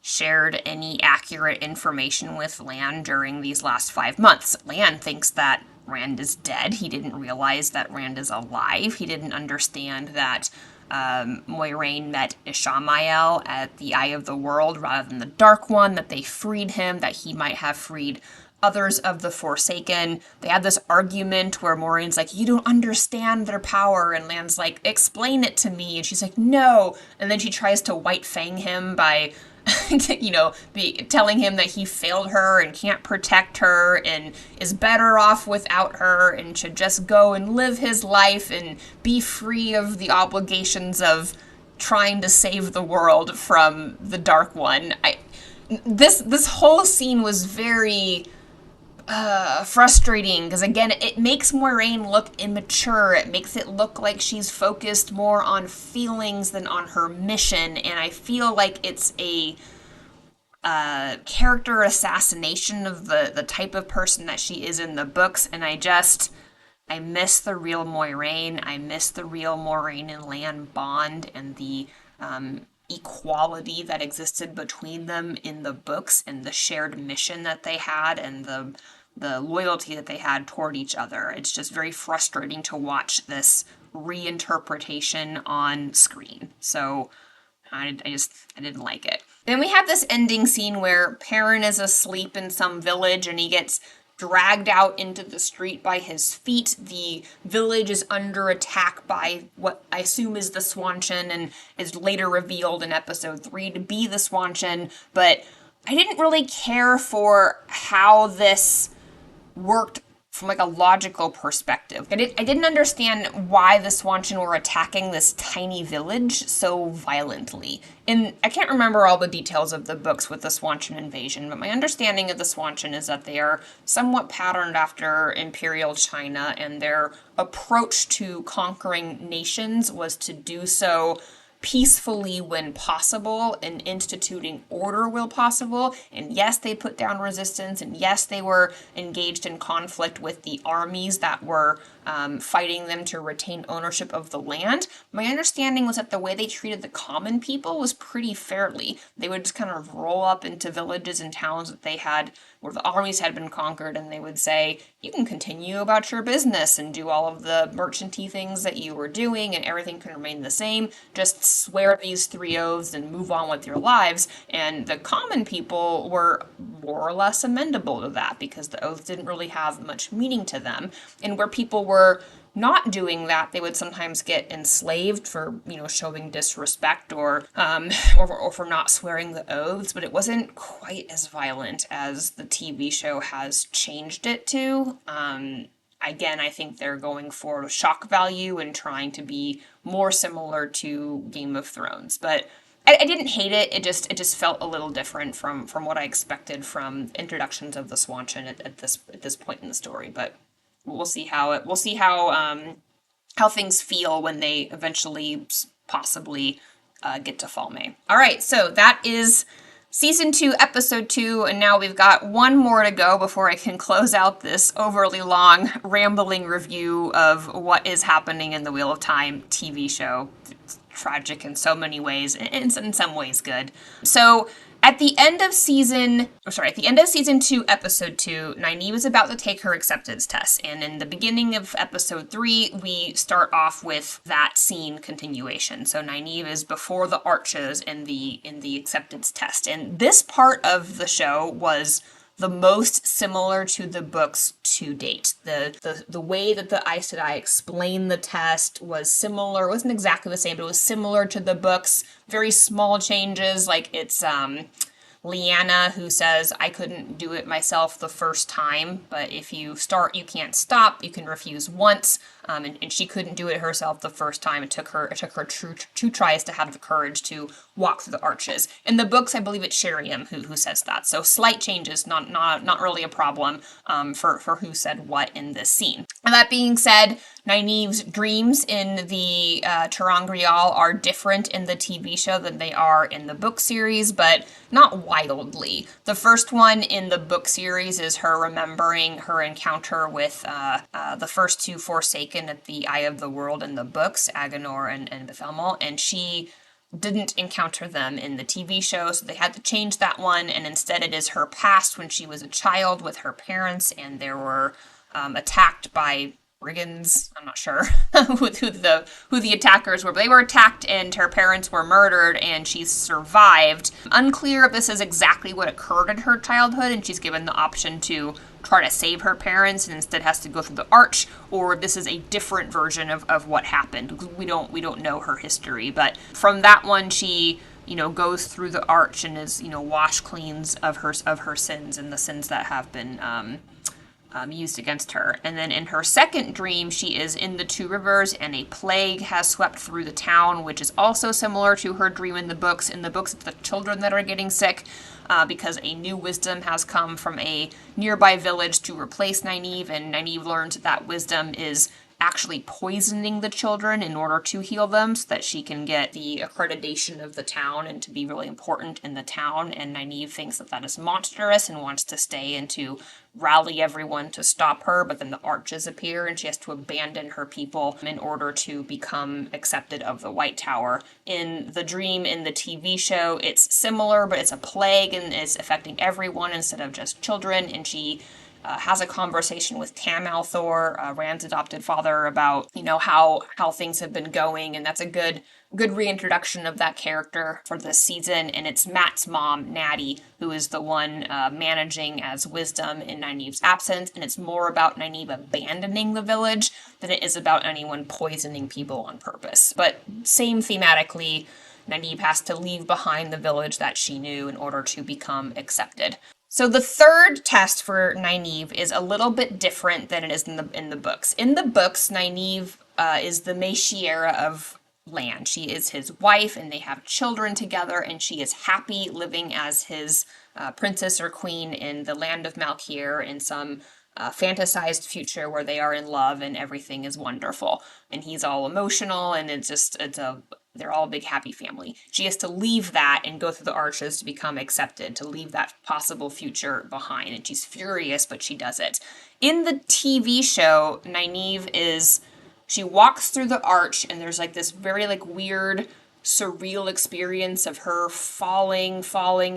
Speaker 1: shared any accurate information with Lan during these last 5 months. Lan thinks that Rand is dead. He didn't realize that Rand is alive. He didn't understand that Moiraine met Ishamael at the Eye of the World rather than the Dark One, that they freed him, that he might have freed others of the Forsaken. They had this argument where Moiraine's like, you don't understand their power, and Lan's like, explain it to me, and she's like, no, and then she tries to white fang him by telling him that he failed her and can't protect her and is better off without her and should just go and live his life and be free of the obligations of trying to save the world from the Dark One. This whole scene was very frustrating, because again, it makes Moiraine look immature. It makes it look like she's focused more on feelings than on her mission, and I feel like it's a character assassination of the type of person that she is in the books, and I miss the real Moiraine. I miss the real Moiraine and Lan bond and the equality that existed between them in the books, and the shared mission that they had, and the loyalty that they had toward each other. It's just very frustrating to watch this reinterpretation on screen. So I didn't like it. Then we have this ending scene where Perrin is asleep in some village and he gets dragged out into the street by his feet. The village is under attack by what I assume is the Swanchan, and is later revealed in episode 3 to be the Swanchan, but I didn't really care for how this worked from like a logical perspective. I didn't understand why the Swanchan were attacking this tiny village so violently. And I can't remember all the details of the books with the Swanchan invasion, but my understanding of the Swanchan is that they are somewhat patterned after Imperial China, and their approach to conquering nations was to do so peacefully when possible and instituting order will possible. And yes, they put down resistance, and yes, they were engaged in conflict with the armies that were fighting them to retain ownership of the land. My understanding was that the way they treated the common people was pretty fairly. They would just kind of roll up into villages and towns that they had, where the armies had been conquered, and they would say, you can continue about your business and do all of the merchanty things that you were doing, and everything can remain the same. Just swear these 3 oaths and move on with your lives. And the common people were more or less amendable to that, because the oaths didn't really have much meaning to them. And where people were not doing that, they would sometimes get enslaved for, showing disrespect or for not swearing the oaths, but it wasn't quite as violent as the TV show has changed it to. Again, I think they're going for shock value and trying to be more similar to Game of Thrones, but I didn't hate it. It just felt a little different from what I expected from introductions of the Swanchan at this point in the story, but we'll see how things feel when they eventually possibly get to Falme. All right, so that is Season 2, Episode 2, and now we've got one more to go before I can close out this overly long, rambling review of what is happening in the Wheel of Time TV show. It's tragic in so many ways, and in some ways good. So, At the end of season 2, episode 2, Nynaeve is about to take her acceptance test. And in the beginning of episode 3, we start off with that scene continuation. So Nynaeve is before the arches in the acceptance test. And this part of the show was the most similar to the books to date. The way that the Aes Sedai explained the test was similar. It wasn't exactly the same, but it was similar to the books. Very small changes, like it's Lyanna who says, I couldn't do it myself the first time, but if you start, you can't stop. You can refuse once, and she couldn't do it herself the first time. It took her two tries to have the courage to walk through the arches. In the books, I believe it's Sheriam who says that. So slight changes, not really a problem for who said what in this scene. And that being said, Nynaeve's dreams in the ter'angreal are different in the TV show than they are in the book series, but not wildly. The first one in the book series is her remembering her encounter with the first two Forsaken at the Eye of the World in the books, Agenor and Bethelmal, and she didn't encounter them in the TV show, so they had to change that one, and instead it is her past when she was a child with her parents, and they were attacked by brigands. I'm not sure who the attackers were, but they were attacked and her parents were murdered and she survived. Unclear if this is exactly what occurred in her childhood and she's given the option to try to save her parents and instead has to go through the arch, or this is a different version of what happened. We don't know her history, but from that one she goes through the arch and is washed clean of her sins and the sins that have been used against her. And then in her second dream, she is in the Two Rivers and a plague has swept through the town, which is also similar to her dream in the books. In the books, it's the children that are getting sick because a new wisdom has come from a nearby village to replace Nynaeve, and Nynaeve learns that wisdom is actually poisoning the children in order to heal them so that she can get the accreditation of the town and to be really important in the town. And Nynaeve thinks that is monstrous and wants to stay and to rally everyone to stop her, but then the arches appear and she has to abandon her people in order to become accepted of the White Tower. In the dream in the TV show, it's similar, but it's a plague and it's affecting everyone instead of just children, and she has a conversation with Tam al'Thor, Rand's adopted father, about how things have been going, and that's a good reintroduction of that character for this season. And it's Matt's mom, Natty, who is the one managing as wisdom in Nynaeve's absence, and it's more about Nynaeve abandoning the village than it is about anyone poisoning people on purpose. But same thematically, Nynaeve has to leave behind the village that she knew in order to become accepted. So the third test for Nynaeve is a little bit different than it is in the books. In the books, Nynaeve is the Maeshiera of Lan. She is his wife, and they have children together, and she is happy living as his princess or queen in the land of Malkier in some fantasized future where they are in love and everything is wonderful. And he's all emotional, and they're all a big happy family. She has to leave that and go through the arches to become accepted, to leave that possible future behind. And she's furious, but she does it. In the TV show, Nynaeve she walks through the arch and there's this very weird, surreal experience of her falling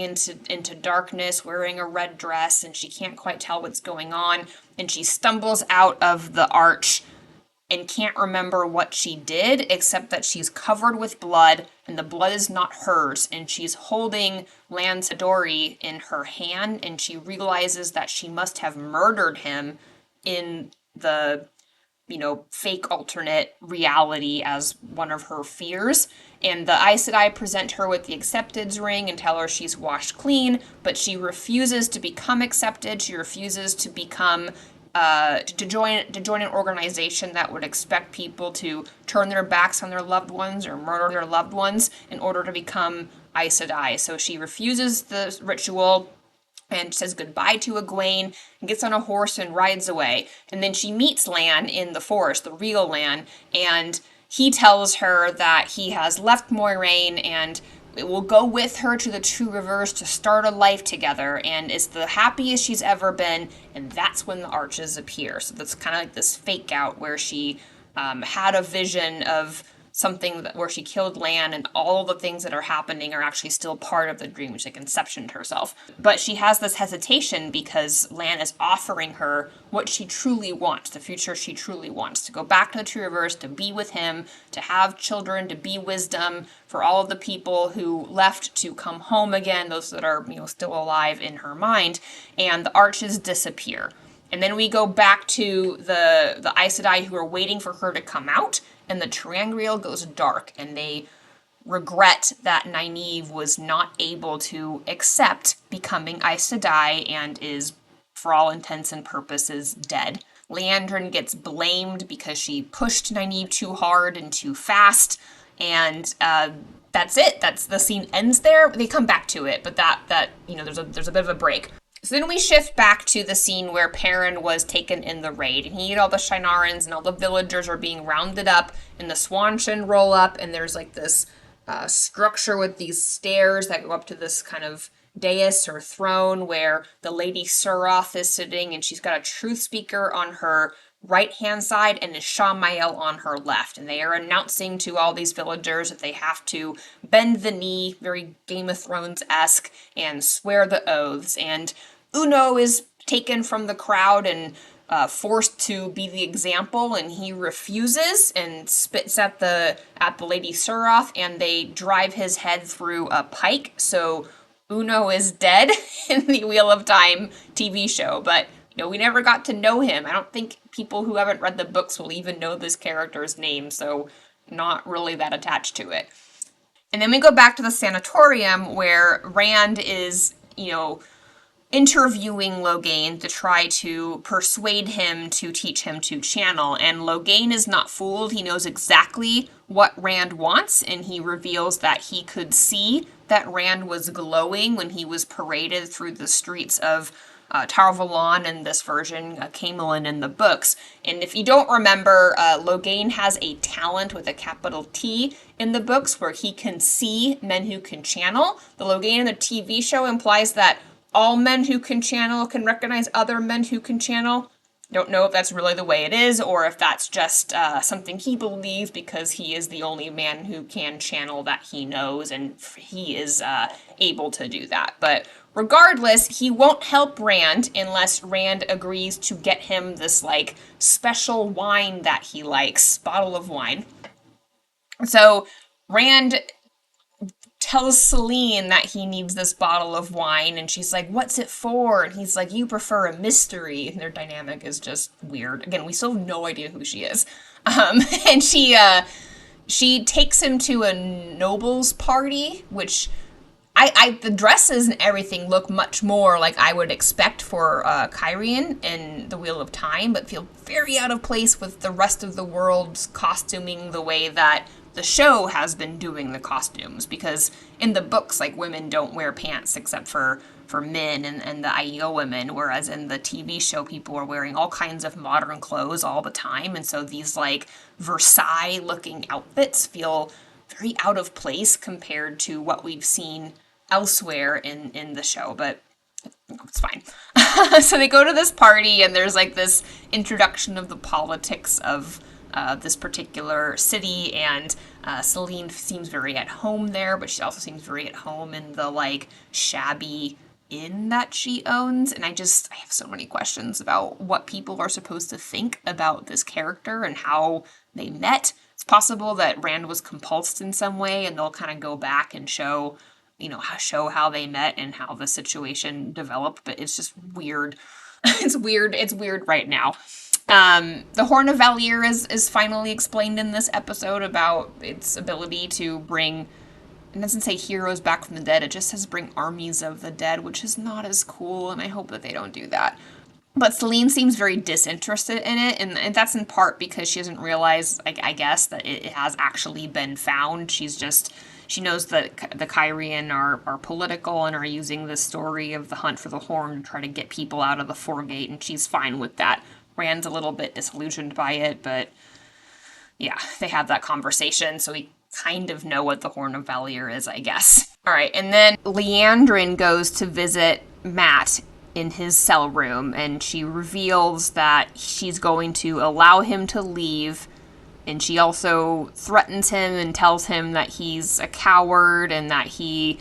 Speaker 1: into darkness, wearing a red dress, and she can't quite tell what's going on. And she stumbles out of the arch and can't remember what she did, except that she's covered with blood, and the blood is not hers, and she's holding Lan's Adori in her hand, and she realizes that she must have murdered him in the, fake alternate reality as one of her fears. And the Aes Sedai present her with the acceptance ring and tell her she's washed clean, but she refuses to become accepted. She refuses to become to join an organization that would expect people to turn their backs on their loved ones or murder their loved ones in order to become Aes Sedai. So she refuses the ritual and says goodbye to Egwene and gets on a horse and rides away. And then she meets Lan in the forest, the real Lan, and he tells her that he has left Moiraine and it will go with her to the Two Rivers to start a life together, and it's the happiest she's ever been, and that's when the arches appear. So that's kind of this fake out where she had a vision of something where she killed Lan, and all the things that are happening are actually still part of the dream, which like inceptioned herself. But she has this hesitation because Lan is offering her what she truly wants, the future she truly wants, to go back to the Tree Rivers, to be with him, to have children, to be wisdom, for all of the people who left to come home again, those that are, still alive in her mind, and the arches disappear. And then we go back to the Aes Sedai who are waiting for her to come out, and the ter'angreal goes dark, and they regret that Nynaeve was not able to accept becoming Aes Sedai and is, for all intents and purposes, dead. Leandrin gets blamed because she pushed Nynaeve too hard and too fast, and that's it. That's the scene ends there. They come back to it, but there's a bit of a break. So then we shift back to the scene where Perrin was taken in the raid, and he and all the Shinarans and all the villagers are being rounded up, and the Swanshin roll up, and there's like this structure with these stairs that go up to this kind of dais or throne where the Lady Suroth is sitting, and she's got a truth speaker on her right-hand side and Ishamael on her left. And they are announcing to all these villagers that they have to bend the knee, very Game of Thrones-esque, and swear the oaths. And Uno is taken from the crowd and forced to be the example, and he refuses and spits at the Lady Suroth, and they drive his head through a pike. So Uno is dead in the Wheel of Time TV show, but we never got to know him. I don't think people who haven't read the books will even know this character's name, so not really that attached to it. And then we go back to the sanatorium where Rand is, interviewing Logain to try to persuade him to teach him to channel. And Logain is not fooled. He knows exactly what Rand wants, and he reveals that he could see that Rand was glowing when he was paraded through the streets of Tar Valon in this version, Camelin in the books. And if you don't remember, Logain has a talent with a capital T in the books where he can see men who can channel. The Logain in the TV show implies that all men who can channel can recognize other men who can channel. Don't know if that's really the way it is, or if that's just something he believes because he is the only man who can channel that he knows, and he is able to do that. But regardless, he won't help Rand unless Rand agrees to get him this, special wine that he likes, bottle of wine. So Rand tells Selene that he needs this bottle of wine, and she's like, what's it for? And he's like, you prefer a mystery. And their dynamic is just weird. Again, we still have no idea who she is. And she takes him to a nobles party, which the dresses and everything look much more like I would expect for Cairhien in The Wheel of Time, but feel very out of place with the rest of the world's costuming the way that the show has been doing the costumes, because in the books, women don't wear pants except for men and the Aiel women, whereas in the TV show, people are wearing all kinds of modern clothes all the time, and so these, Versailles-looking outfits feel very out of place compared to what we've seen elsewhere in the show, but it's fine. So they go to this party, and there's, this introduction of the politics of this particular city, and Selene seems very at home there, but she also seems very at home in the shabby inn that she owns. And I have so many questions about what people are supposed to think about this character and how they met. It's possible that Rand was compulsed in some way, and they'll kind of go back and show how they met and how the situation developed, but it's just weird. It's weird right now. The Horn of Valir is finally explained in this episode about its ability to bring, it doesn't say heroes back from the dead, it just says bring armies of the dead, which is not as cool, and I hope that they don't do that. But Selene seems very disinterested in it, and that's in part because she doesn't realize, I guess, that it has actually been found. She knows that the Cairhien are political and are using the story of the hunt for the Horn to try to get people out of the Foregate, and she's fine with that. Rand's a little bit disillusioned by it, but yeah, they have that conversation, so we kind of know what the Horn of Valir is, I guess. All right, and then Leandrin goes to visit Matt in his cell room, and she reveals that she's going to allow him to leave And she also threatens him and tells him that he's a coward and that he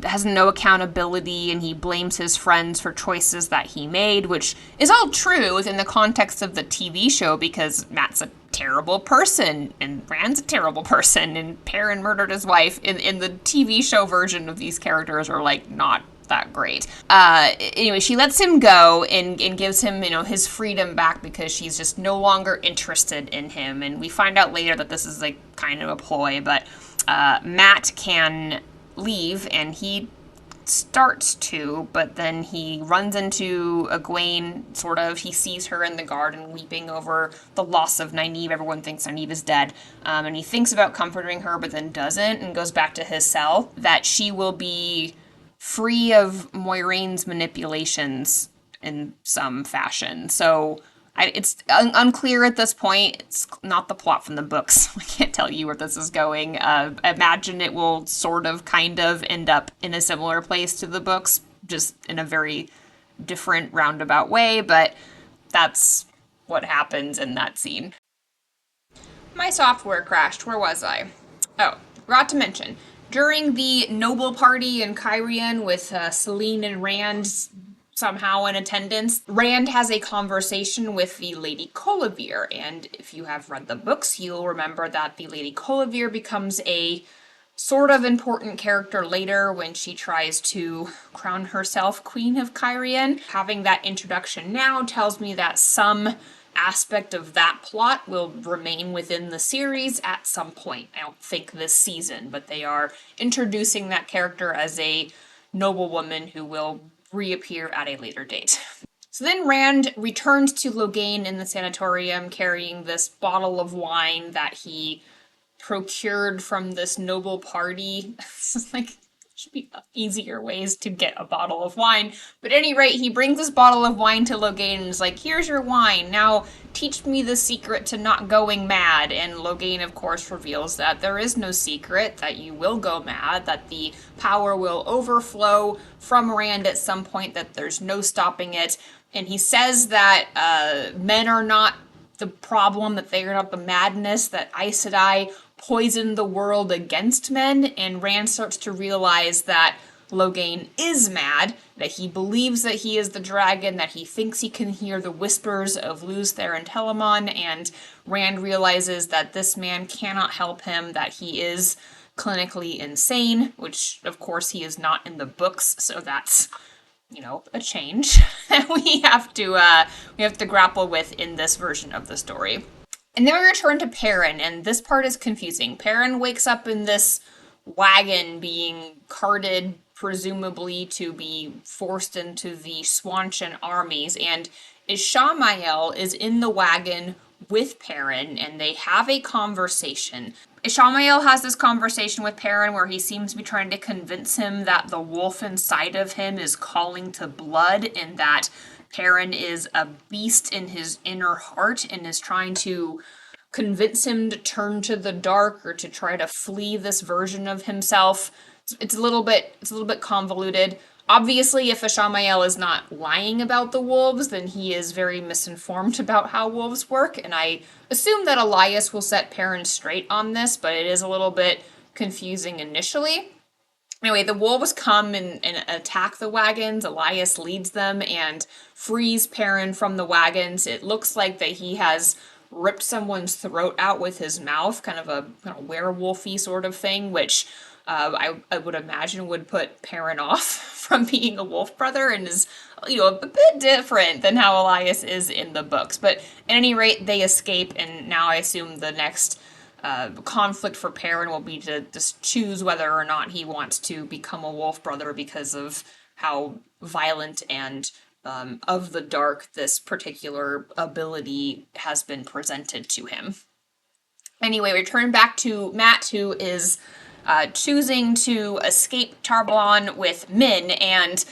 Speaker 1: has no accountability, and he blames his friends for choices that he made, which is all true within the context of the TV show, because Matt's a terrible person and Rand's a terrible person, and Perrin murdered his wife. In the TV show version of these characters are like not that great. Anyway, she lets him go and gives him, his freedom back because she's just no longer interested in him. And we find out later that this is like kind of a ploy, but Matt can leave, and he starts to, but then he runs into Egwene, sort of. He sees her in the garden weeping over the loss of Nynaeve. Everyone thinks Nynaeve is dead. And he thinks about comforting her, but then doesn't, and goes back to his cell, that she will be free of Moiraine's manipulations in some fashion. So it's unclear at this point. It's not the plot from the books. I can't tell you where this is going. Imagine it will sort of, kind of end up in a similar place to the books, just in a very different, roundabout way, but that's what happens in that scene. My software crashed. Where was I? Oh, forgot to mention. During the noble party in Cairhien with Selene and Rand somehow in attendance, Rand has a conversation with the Lady Colivere, and if you have read the books, you'll remember that the Lady Colivere becomes a sort of important character later when she tries to crown herself Queen of Cairhien. Having that introduction now tells me that some aspect of that plot will remain within the series at some point. I don't think this season, but they are introducing that character as a noblewoman who will reappear at a later date. So then Rand returns to Logain in the sanatorium carrying this bottle of wine that he procured from this noble party. It's like, should be easier ways to get a bottle of wine. But at any rate, he brings this bottle of wine to Logain and is like, here's your wine. Now teach me the secret to not going mad. And Logain, of course, reveals that there is no secret, that you will go mad, that the power will overflow from Rand at some point, that there's no stopping it. And he says that men are not the problem, that they are not the madness, that Aes Sedai poisoned the world against men, and Rand starts to realize that Logain is mad, that he believes that he is the dragon, that he thinks he can hear the whispers of Luther and Telamon, and Rand realizes that this man cannot help him, that he is clinically insane, which of course he is not in the books, so that's, a change that we have to grapple with in this version of the story. And then we return to Perrin, and this part is confusing. Perrin wakes up in this wagon being carted, presumably to be forced into the Swanchan armies, and Ishamael is in the wagon with Perrin, and they have a conversation. Ishamael has this conversation with Perrin where he seems to be trying to convince him that the wolf inside of him is calling to blood, and that Perrin is a beast in his inner heart and is trying to convince him to turn to the dark or to try to flee this version of himself. It's a little bit convoluted. Obviously, if Ishamael is not lying about the wolves, then he is very misinformed about how wolves work, and I assume that Elias will set Perrin straight on this, but it is a little bit confusing initially. Anyway, the wolves come and attack the wagons. Elias leads them and frees Perrin from the wagons. It looks like that he has ripped someone's throat out with his mouth, kind of a werewolfy sort of thing, which I would imagine would put Perrin off from being a wolf brother, and is, a bit different than how Elias is in the books. But at any rate, they escape, and now I assume the next conflict for Perrin will be to just choose whether or not he wants to become a wolf brother because of how violent and of the dark this particular ability has been presented to him. Anyway, we return back to Matt, who is choosing to escape Tarbalon with Min, and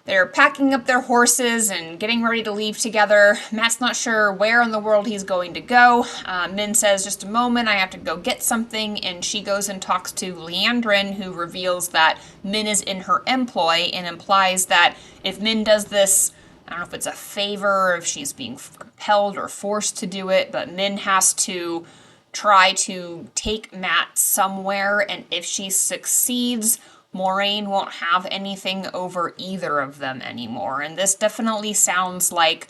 Speaker 1: they're packing up their horses and getting ready to leave together. Matt's not sure where in the world he's going to go. Min says, just a moment, I have to go get something, and she goes and talks to Leandrin, who reveals that Min is in her employ, and implies that if Min does this, I don't know if it's a favor, or if she's being compelled or forced to do it, but Min has to try to take Matt somewhere, and if she succeeds, Moiraine won't have anything over either of them anymore. And this definitely sounds like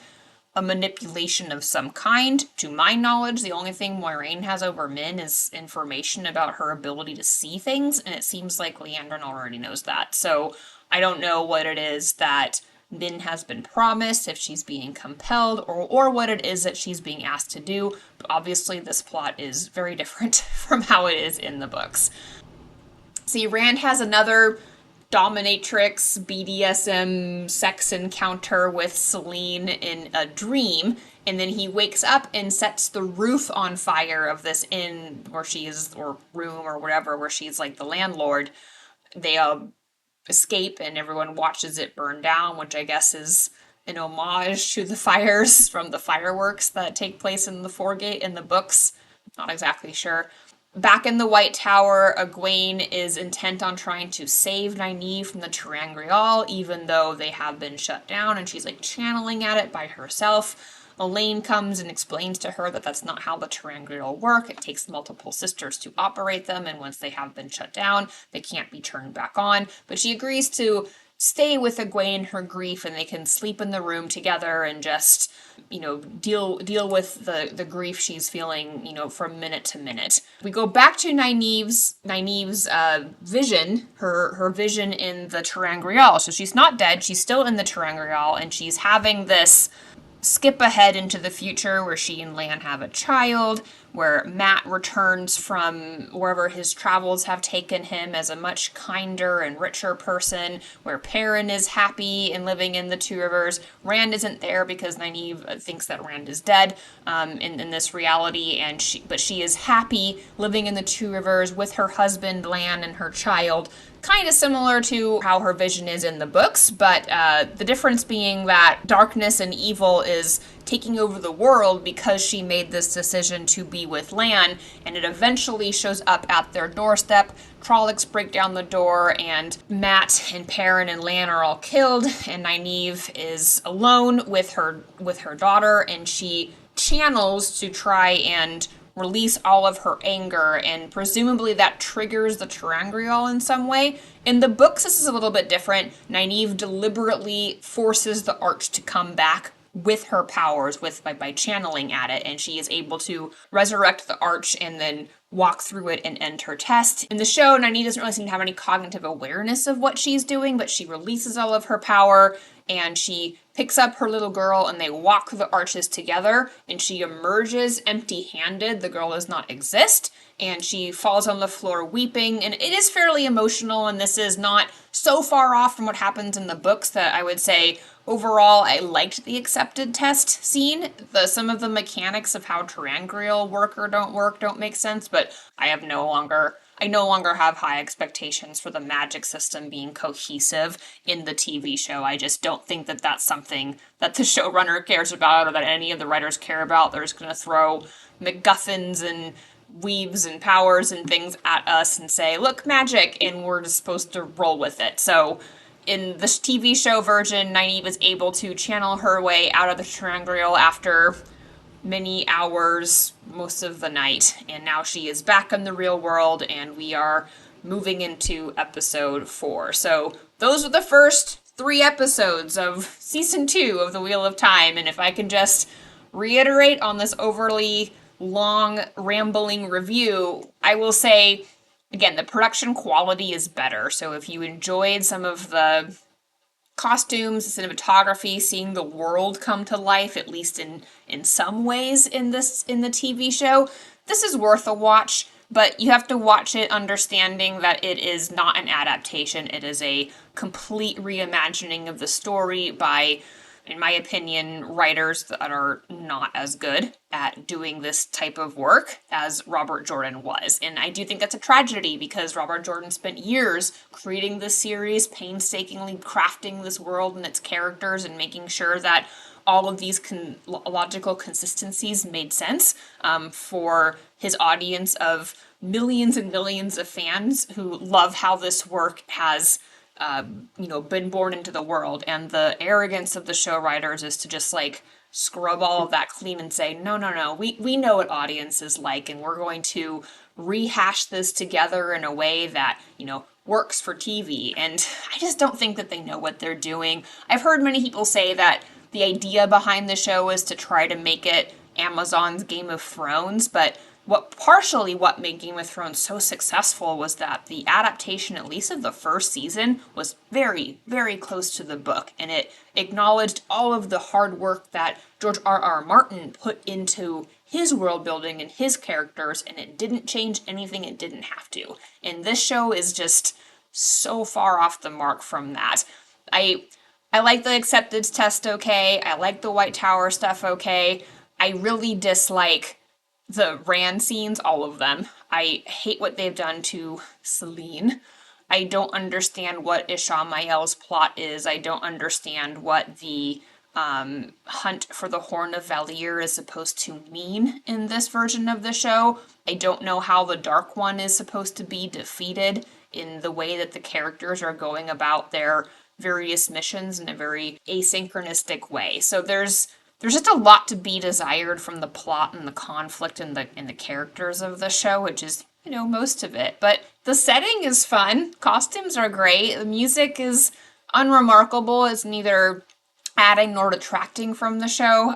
Speaker 1: a manipulation of some kind. To my knowledge, the only thing Moiraine has over Min is information about her ability to see things, and it seems like Leandrin already knows that. So I don't know what it is that Min has been promised, if she's being compelled, or what it is that she's being asked to do. But obviously, this plot is very different from how it is in the books. See, Rand has another dominatrix BDSM sex encounter with Selene in a dream, and then he wakes up and sets the roof on fire of this inn where she is, or room or whatever, where she's like the landlord. They escape and everyone watches it burn down, which I guess is an homage to the fires from the fireworks that take place in the Foregate in the books. Not exactly sure. Back in the White Tower, Egwene is intent on trying to save Nynaeve from the ter'angreal, even though they have been shut down, and she's like channeling at it by herself. Elaine comes and explains to her that that's not how the ter'angreal work. It takes multiple sisters to operate them, and once they have been shut down, they can't be turned back on. But she agrees to stay with Egwene in her grief, and they can sleep in the room together and just, deal with the grief she's feeling, from minute to minute. We go back to Nynaeve's vision, her vision in the ter'angreal. So she's not dead, she's still in the ter'angreal, and she's having this skip ahead into the future where she and Lan have a child, where Matt returns from wherever his travels have taken him as a much kinder and richer person, where Perrin is happy and living in the Two Rivers. Rand isn't there because Nynaeve thinks that Rand is dead in this reality, but she is happy living in the Two Rivers with her husband, Lan, and her child. Kind of similar to how her vision is in the books, but the difference being that darkness and evil is taking over the world because she made this decision to be with Lan, and it eventually shows up at their doorstep. Trollocs break down the door, and Matt and Perrin and Lan are all killed, and Nynaeve is alone with her daughter, and she channels to try and release all of her anger, and presumably that triggers the ter'angreal in some way. In the books, this is a little bit different. Nynaeve deliberately forces the arch to come back with her powers, by channeling at it, and she is able to resurrect the arch and then walk through it and end her test. In the show, Nynaeve doesn't really seem to have any cognitive awareness of what she's doing, but she releases all of her power, and she picks up her little girl, and they walk the arches together, and she emerges empty-handed. The girl does not exist, and she falls on the floor weeping, and it is fairly emotional, and this is not so far off from what happens in the books that I would say overall I liked the accepted test scene. Some of the mechanics of how ter'angreal work or don't work don't make sense, but I no longer have high expectations for the magic system being cohesive in the TV show. I just don't think that that's something that the showrunner cares about or that any of the writers care about. They're just going to throw MacGuffins and weaves and powers and things at us and say, look, magic, and we're just supposed to roll with it. So in the TV show version, Nynaeve is able to channel her way out of the ter'angreal after many hours, most of the night, and now she is back in the real world, and we are moving into episode 4. So those are the first 3 episodes of season 2 of The Wheel of Time, and if I can just reiterate on this overly long, rambling review, I will say, again, the production quality is better. So if you enjoyed some of the costumes, the cinematography, seeing the world come to life, at least in some ways in the TV show, this is worth a watch, but you have to watch it understanding that it is not an adaptation. It is a complete reimagining of the story by, in my opinion, writers that are not as good at doing this type of work as Robert Jordan was. And I do think that's a tragedy because Robert Jordan spent years creating this series, painstakingly crafting this world and its characters and making sure that all of these logical consistencies made sense for his audience of millions and millions of fans who love how this work has been born into the world. And the arrogance of the show writers is to just scrub all of that clean and say, no, no, no, we know what audience is like, and we're going to rehash this together in a way that, works for TV. And I just don't think that they know what they're doing. I've heard many people say that the idea behind the show is to try to make it Amazon's Game of Thrones, but what made Game of Thrones so successful was that the adaptation, at least of the first season, was very, very close to the book, and it acknowledged all of the hard work that George R.R. Martin put into his world building and his characters, and it didn't change anything it didn't have to. And this show is just so far off the mark from that. I like the acceptance test okay. I like the White Tower stuff okay. I really dislike the Rand scenes, all of them. I hate what they've done to Celine. I don't understand what Ishamael's plot is. I don't understand what the hunt for the Horn of Valier is supposed to mean in this version of the show. I don't know how the Dark One is supposed to be defeated in the way that the characters are going about their various missions in a very asynchronistic way. So there's just a lot to be desired from the plot and the conflict and the characters of the show, which is, most of it. But the setting is fun. Costumes are great. The music is unremarkable. It's neither adding nor detracting from the show.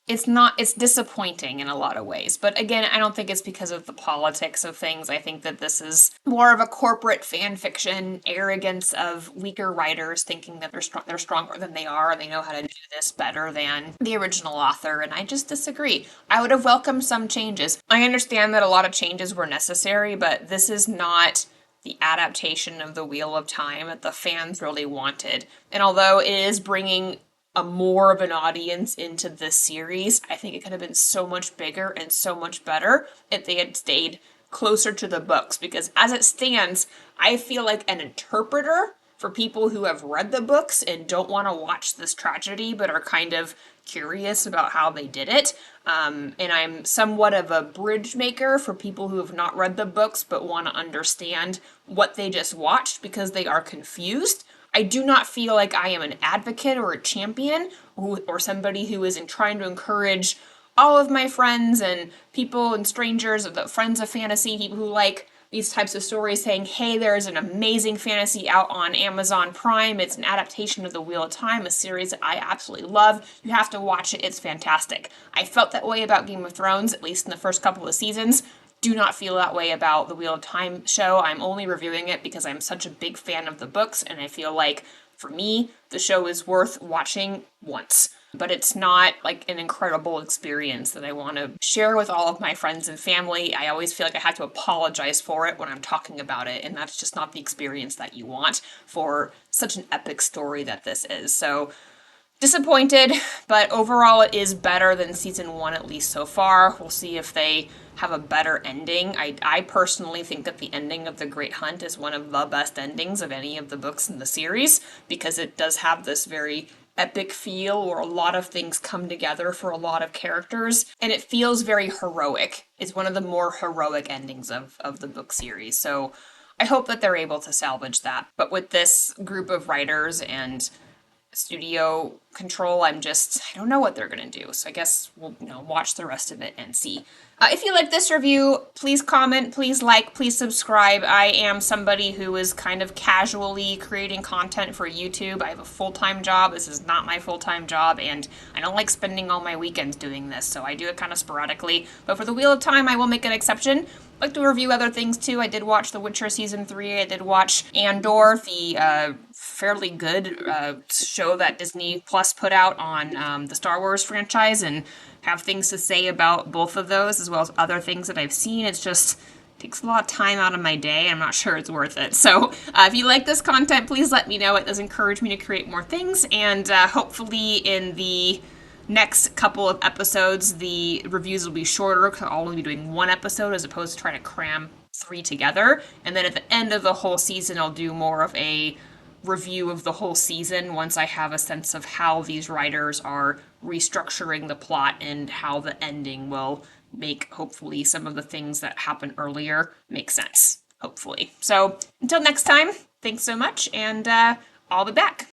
Speaker 1: It's disappointing in a lot of ways. But again, I don't think it's because of the politics of things. I think that this is more of a corporate fan fiction arrogance of weaker writers thinking that they're stronger than they are and they know how to do this better than the original author, and I just disagree. I would have welcomed some changes. I understand that a lot of changes were necessary, but this is not the adaptation of the Wheel of Time that the fans really wanted. And although it is bringing a more of an audience into this series, I think it could have been so much bigger and so much better if they had stayed closer to the books, because as it stands, I feel like an interpreter for people who have read the books and don't want to watch this tragedy but are kind of curious about how they did it. And I'm somewhat of a bridge maker for people who have not read the books but want to understand what they just watched because they are confused. I do not feel like I am an advocate or a champion or somebody who is trying to encourage all of my friends and people and strangers, the friends of fantasy, people who like these types of stories, saying, hey, there's an amazing fantasy out on Amazon Prime. It's an adaptation of The Wheel of Time, a series that I absolutely love. You have to watch it. It's fantastic. I felt that way about Game of Thrones, at least in the first couple of seasons. Do not feel that way about the Wheel of Time show. I'm only reviewing it because I'm such a big fan of the books, and I feel like, for me, the show is worth watching once. But it's not like an incredible experience that I want to share with all of my friends and family. I always feel like I have to apologize for it when I'm talking about it, and that's just not the experience that you want for such an epic story that this is. So, disappointed, but overall it is better than season 1, at least so far. We'll see if they have a better ending. I personally think that the ending of The Great Hunt is one of the best endings of any of the books in the series, because it does have this very epic feel where a lot of things come together for a lot of characters, and it feels very heroic. It's one of the more heroic endings of the book series, so I hope that they're able to salvage that. But with this group of writers and studio control, I don't know what they're gonna do. So I guess we'll watch the rest of it and see. If you like this review, please comment, please like, please subscribe. I am somebody who is kind of casually creating content for YouTube. I have a full-time job. This is not my full-time job, and I don't like spending all my weekends doing this, so I do it kind of sporadically. But for the Wheel of Time, I will make an exception. I like to review other things too. I did watch The Witcher Season 3. I did watch Andor, the fairly good show that Disney Plus put out on the Star Wars franchise, and have things to say about both of those, as well as other things that I've seen. It's just takes a lot of time out of my day. I'm not sure it's worth it. So if you like this content, please let me know. It does encourage me to create more things, and hopefully in the next couple of episodes, the reviews will be shorter, because I'll only be doing one episode as opposed to trying to cram 3 together. And then at the end of the whole season, I'll do more of a review of the whole season once I have a sense of how these writers are restructuring the plot and how the ending will make, hopefully, some of the things that happened earlier make sense, hopefully. So until next time, thanks so much, and I'll be back.